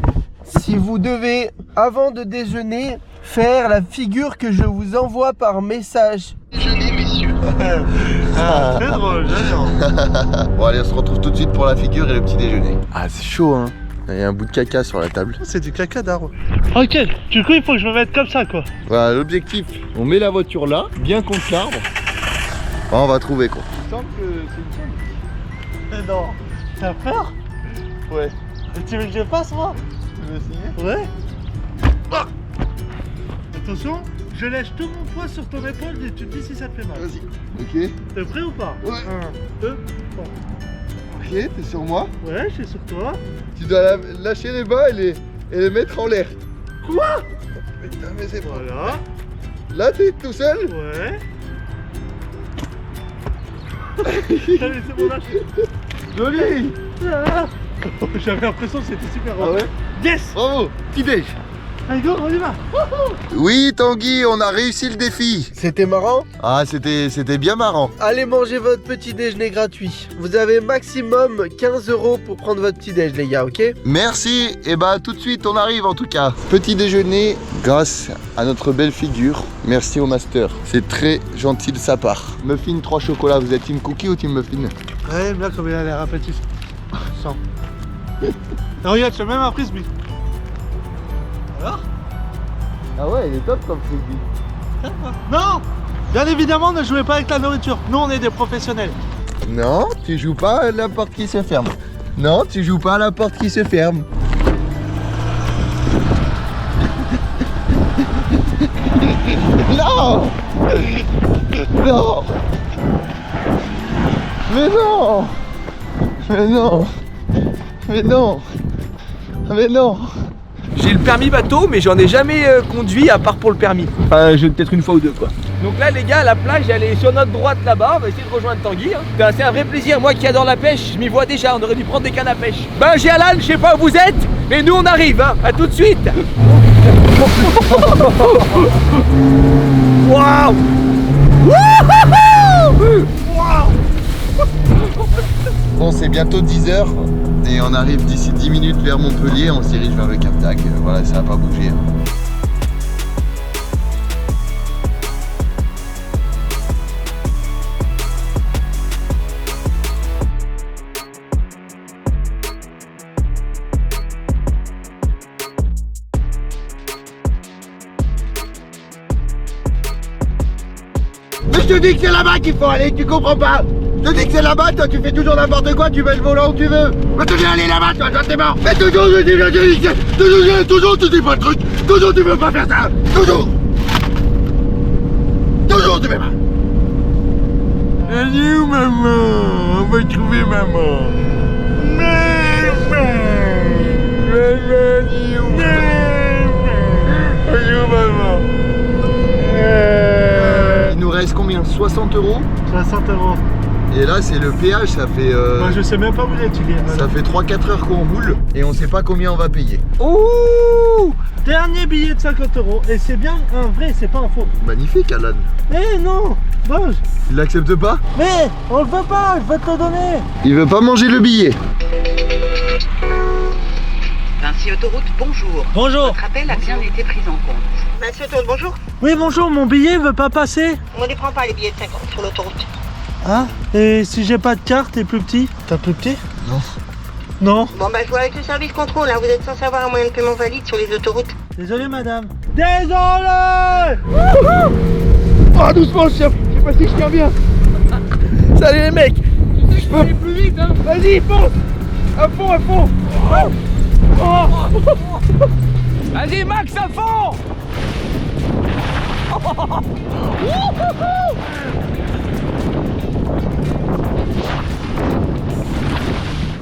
si vous devez, avant de déjeuner, faire la figure que je vous envoie par message. Déjeuner, messieurs. Très drôle, j'adore. Bon allez, on se retrouve tout de suite pour la figure et le petit déjeuner. Ah c'est chaud hein. Il y a un bout de caca sur la table. C'est du caca d'arbre. Ok, du coup il faut que je me mette comme ça quoi. Voilà l'objectif. On met la voiture là, bien contre l'arbre. Bon, on va trouver quoi. Il semble que c'est une non. T'as peur? Ouais. Et tu veux que je passe moi? Tu veux essayer? Ouais. Ah. Attention, je lèche tout mon poids sur ton épaule et tu me dis si ça te fait mal. Vas-y. Ok. T'es prêt ou pas? Ouais. 1, 2, 3. Ok, t'es sur moi? Ouais, je suis sur toi. Tu dois lâcher les bas et les mettre en l'air. Quoi? Putain, mais c'est bon. Voilà. Là, t'es tout seul? Ouais. Allez, c'est bon, lâche. Joli. Ah. J'avais l'impression que c'était super Ah ouais? Yes. Bravo, petit déj. Allez go, on y va. Oui Tanguy, on a réussi le défi. C'était marrant? Ah, c'était bien marrant. Allez manger votre petit déjeuner gratuit. Vous avez maximum 15 € pour prendre votre petit déj les gars, ok? Merci, et bah tout de suite on arrive en tout cas. Petit déjeuner grâce à notre belle figure. Merci au master, c'est très gentil de sa part. Muffin 3 chocolats, vous êtes team cookie ou team muffin? Ouais, bien comme il a l'air appétit. 100. Regarde, j'ai même un frisbee. Alors? Ah ouais, il est top comme frisbee. Non! Bien évidemment, ne jouez pas avec la nourriture. Nous, on est des professionnels. Non, tu joues pas à la porte qui se ferme. Non, tu joues pas à la porte qui se ferme. Non! Non! Mais non! Mais non! Mais non! Mais non! J'ai le permis bateau, mais j'en ai jamais conduit à part pour le permis. Enfin, peut-être une fois ou deux quoi. Donc là les gars, la plage elle est sur notre droite là-bas, on va essayer de rejoindre Tanguy. Hein. C'est un vrai plaisir, moi qui adore la pêche, je m'y vois déjà, on aurait dû prendre des cannes à pêche. Ben j'ai Alan, je sais pas où vous êtes, mais nous on arrive, hein. À tout de suite. Waouh! Bon, c'est bientôt 10h et on arrive d'ici 10 minutes vers Montpellier, on se dirige vers le Cap d'Agde. Voilà, ça va pas bouger. Mais je te dis que c'est là-bas qu'il faut aller, tu comprends pas? Je te dis que c'est là-bas, toi tu fais toujours n'importe quoi, tu mets le volant où tu veux. Mais tu dis aller là-bas, toi t'es mort. Mais toujours je dis, toujours tu dis pas le truc. Toujours tu veux pas faire ça. Toujours. Toujours tu veux pas. Elle est où maman? On va trouver maman. Maman. Il nous reste combien? 60 €? 60 €. Et là c'est le péage, ça fait... Moi je sais même pas où il est, tu viens. Ça fait 3-4 heures qu'on roule et on sait pas combien on va payer. Ouh! Dernier billet de 50 € et c'est bien un vrai, c'est pas un faux. Magnifique Alan. Eh non! Bon. Il l'accepte pas? Mais on le veut pas, je vais te le donner. Il veut pas manger le billet. Vinci Autoroute, bonjour. Bonjour. Votre appel a bien été pris en compte. Vinci Autoroute, bonjour. Oui bonjour, mon billet veut pas passer. On ne prend pas les billets de 50 sur l'autoroute. Ah? Et si j'ai pas de carte, t'es plus petit? T'as plus petit? Non. Non. Bon bah je vois avec le service contrôle, là, vous êtes censé avoir un moyen de paiement valide sur les autoroutes. Désolé madame. Désolé! Oh doucement chef, je sais pas si je tiens bien. Salut les mecs. Je peux aller plus vite hein. Vas-y fonce. À fond, à fond. Vas-y Max, à fond.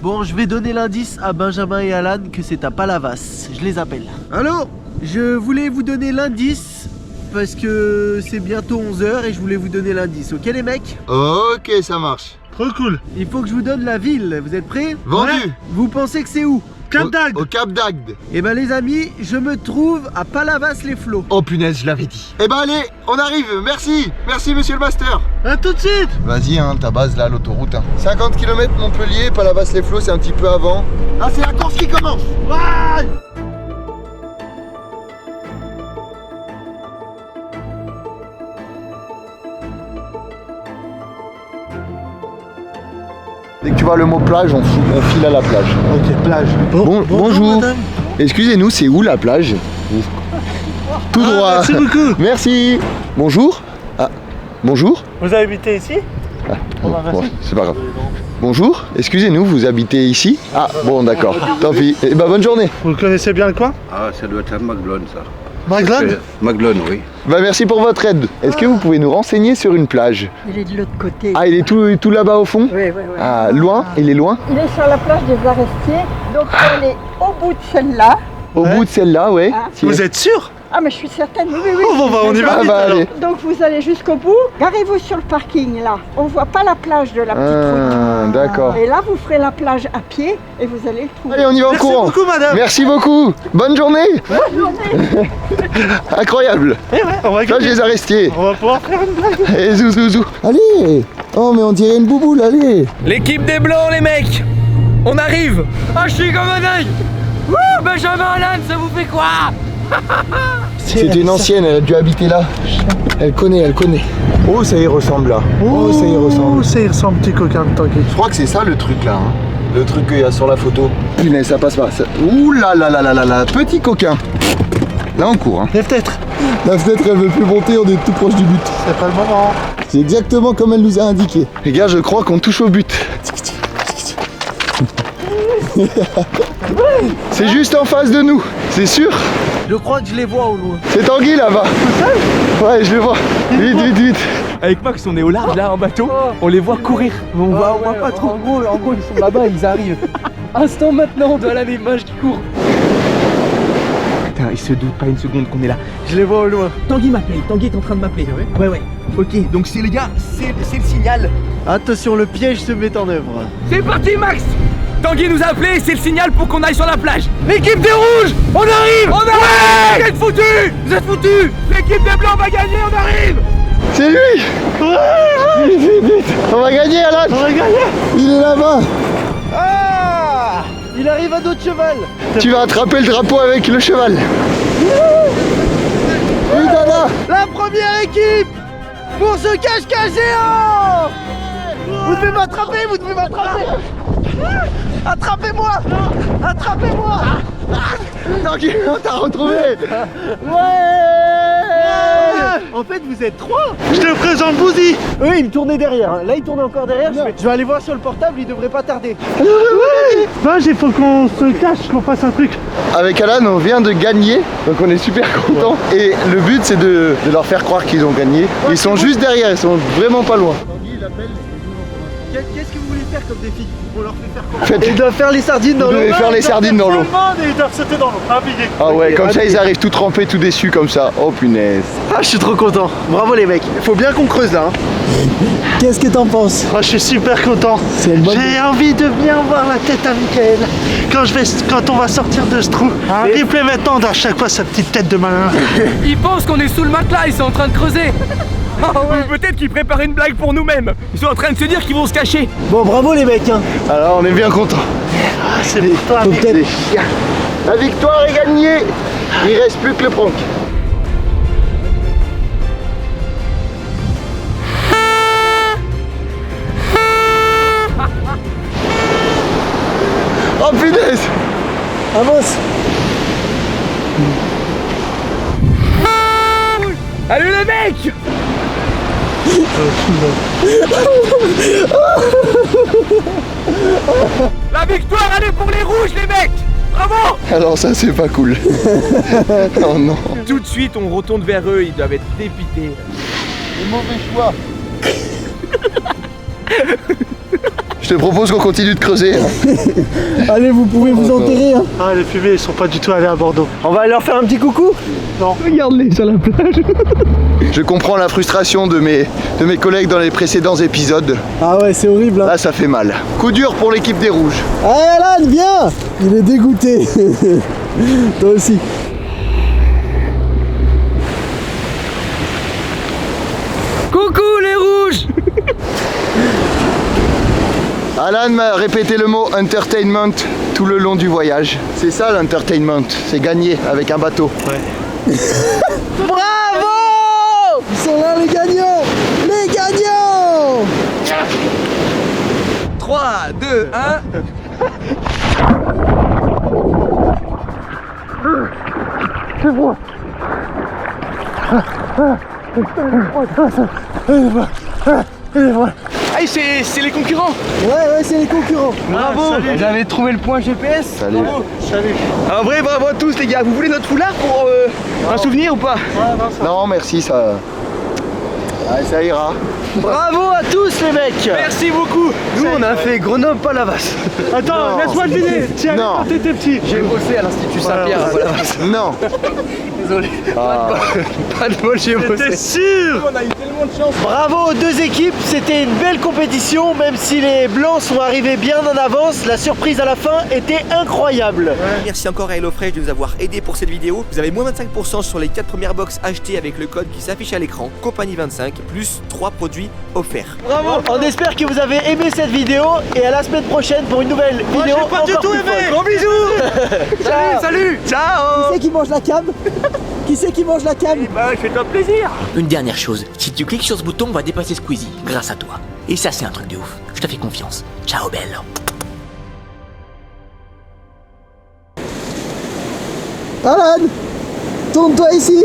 Bon, je vais donner l'indice à Benjamin et Alan que c'est à Palavas. Je les appelle. Allô? Je voulais vous donner l'indice parce que c'est bientôt 11 h et je voulais vous donner l'indice. Ok les mecs? Ok, ça marche. Trop cool. Il faut que je vous donne la ville, vous êtes prêts? Vendu. Ouais. Vous pensez que c'est où? Cap d'Agde. Au Cap d'Agde. Eh ben les amis, je me trouve à Palavas-les-Flots. Oh punaise, je l'avais dit. Eh ben allez, on arrive, merci. Merci monsieur le master. À tout de suite. Vas-y, hein, ta base là, l'autoroute. Hein. 50 km Montpellier, Palavas-les-Flots, c'est un petit peu avant. Ah, c'est la course qui commence. Ouais. Dès que tu vois le mot plage, on file à la plage. Ok, plage. Bonjour. Madame. Excusez-nous, c'est où la plage? Tout droit. Merci beaucoup. Merci. Bonjour. Ah, bonjour. Vous habitez ici? Bon, c'est pas grave. Bonjour, excusez-nous, vous habitez ici? Ah, bon, d'accord, tant pis. Eh ben, bonne journée. Vous connaissez bien le coin? Ah, ça doit être à Maglone, ça. Maglone? Maglone, oui. Bah, merci pour votre aide. Est-ce que vous pouvez nous renseigner sur une plage? Il est de l'autre côté. Ah, il est tout là-bas au fond? Oui. Ah, loin? Il est loin? Il est sur la plage des Arestiers, donc on est au bout de celle-là. Au bout de celle-là, ouais. Ah. Vous êtes sûr? Ah mais je suis certaine, oui. Oh, bon, bah, on y va vite, alors. allez. Donc vous allez jusqu'au bout, garez-vous sur le parking là. On voit pas la plage de la petite route. D'accord. Et là vous ferez la plage à pied et vous allez le trouver. Allez, on y va en courant. Merci beaucoup, madame. Merci beaucoup. Bonne journée. Bonne journée. Incroyable. Eh ouais, on va Plage des Arestiers. On va pouvoir faire une blague. Et zou. Allez. Oh, mais on dirait une bouboule, allez. L'équipe des Blancs, les mecs. On arrive. Ah, je suis comme un dingue. Wouh, Benjamin Allen, ça vous fait quoi? C'était une ancienne, elle a dû habiter là. Elle connaît. Oh, ça y ressemble là. Oh, ça y ressemble. Ça y ressemble, petit coquin de Tanguy. Je crois que c'est ça le truc là. Hein. Le truc qu'il y a sur la photo. Mais ça passe pas. Ouh là, petit coquin. Là on court. Hein. La fenêtre. La fenêtre elle veut plus monter, on est tout proche du but. C'est pas le moment. C'est exactement comme elle nous a indiqué. Les gars, je crois qu'on touche au but. C'est juste en face de nous, c'est sûr. Je crois que je les vois au loin. C'est Tanguy là-bas. Ouais, je le vois. Vite. Avec Max, on est au large là en bateau. On les voit courir. On voit pas trop. En gros, ils sont là-bas, ils arrivent. Instant maintenant, voilà les mages qui courent. Putain, ils se doutent pas une seconde qu'on est là. Je les vois au loin. Tanguy m'appelle, Tanguy est en train de m'appeler. Ouais. Ok, donc c'est les gars, c'est le signal. Attention, le piège se met en œuvre. C'est parti Max. Tanguy nous a appelé, c'est le signal pour qu'on aille sur la plage. L'équipe des rouges, on arrive. Ouais. Vous êtes foutus. L'équipe des blancs va gagner, on arrive. C'est lui. Vite. On va gagner Alan. On va gagner. Il est là-bas. Ah, il arrive à dos de cheval. Tu vas attraper le drapeau avec le cheval. Oui, Dada. La première équipe pour ce cache-cache géant. Vous devez m'attraper. Attrapez-moi. Tanguy, on t'a retrouvé. Ouais. En fait, vous êtes trois. Je te présente Bouzy. Oui, il me tournait derrière. Là, il tournait encore derrière. Je vais aller voir sur le portable, il devrait pas tarder. Vage, il faut qu'on se cache, qu'on fasse un truc. Avec Alan, on vient de gagner, donc on est super contents. Et le but, c'est de leur faire croire qu'ils ont gagné. Ils sont juste derrière, ils sont vraiment pas loin. Qu'est-ce que vous voulez faire comme défi? On leur fait faire quoi? Ils doivent faire les sardines dans l'eau. Ils doivent faire les sardines dans l'eau. Ils doivent sauter dans l'eau. Naviguer. Ah ouais, comme ça ils arrivent tout trempés, tout déçus comme ça. Oh punaise. Ah, je suis trop content. Bravo les mecs. Faut bien qu'on creuse là. Qu'est-ce que t'en penses? Je suis super content. J'ai envie de bien voir la tête à Mickaël quand on va sortir de ce trou. Il plaît maintenant, on a à chaque fois sa petite tête de malin. Ils pensent qu'on est sous le matelas, ils sont en train de creuser. Ou peut-être qu'ils préparent une blague pour nous-mêmes. Ils sont en train de se dire qu'ils vont se cacher. Bon, bravo les mecs. Alors on est bien contents. C'est pour toi, Mickaël. La victoire est gagnée. Il reste plus que le prank. Oh punaise. Avance. Allez les mecs. La victoire elle est pour les rouges les mecs. Bravo. Alors ça c'est pas cool. Oh non. Tout de suite on retourne vers eux, ils doivent être dépités. Le mauvais choix. Je te propose qu'on continue de creuser. Allez, vous pouvez vous enterrer. Hein. Ah, les fumées, ils sont pas du tout allés à Bordeaux. On va aller leur faire un petit coucou. Non. Regarde-les sur la plage. Je comprends la frustration de mes collègues dans les précédents épisodes. Ah ouais, c'est horrible. Hein. Là, ça fait mal. Coup dur pour l'équipe des Rouges. Allez, Alan, viens. Il est dégoûté. Toi aussi. Coucou les rouges. Alan m'a répété le mot entertainment tout le long du voyage. C'est ça l'entertainment, c'est gagner avec un bateau. Ouais. Bravo! Ils sont là les gagnants! Les gagnants! 3, 2, 1. C'est moi. Hey, c'est les concurrents. Ouais, c'est les concurrents. Bravo. Salut. Vous avez trouvé le point GPS. Salut. Bravo. Salut. En vrai, bravo à tous les gars. Vous voulez notre foulard pour un souvenir ou pas? Non, merci, ça... Ouais, ça ira. Bravo à tous les mecs. Merci beaucoup. Nous, on a fait Grenoble-Palavas. Attends, Non. laisse-moi deviner. Tiens, Non. quand t'étais petit. J'ai bossé à l'Institut Saint-Pierre à Palavas. Non. Désolé. Ah. Pas de bol, j'ai bossé. T'es sûr? On a eu tellement de chance. Bravo aux deux équipes, c'était une belle compétition, même si les blancs sont arrivés bien en avance, la surprise à la fin était incroyable. Merci encore à HelloFresh de nous avoir aidé pour cette vidéo. Vous avez moins 25% sur les 4 premières box achetées avec le code qui s'affiche à l'écran, compagnie25, plus 3 produits offerts. Bravo. On espère que vous avez aimé cette vidéo et à la semaine prochaine pour une nouvelle vidéo. j'ai pas du encore tout plus aimé. folle. Gros bisous. Salut. Ciao. Qui c'est qui mange la cam? Qui c'est qui mange la cam? Bah, fais-toi plaisir. Une dernière chose, si tu cliques sur ce bouton, on va dépasser Squeezie, grâce à toi. Et ça, c'est un truc de ouf. Je te fais confiance. Ciao, belle. Alan, tourne-toi ici.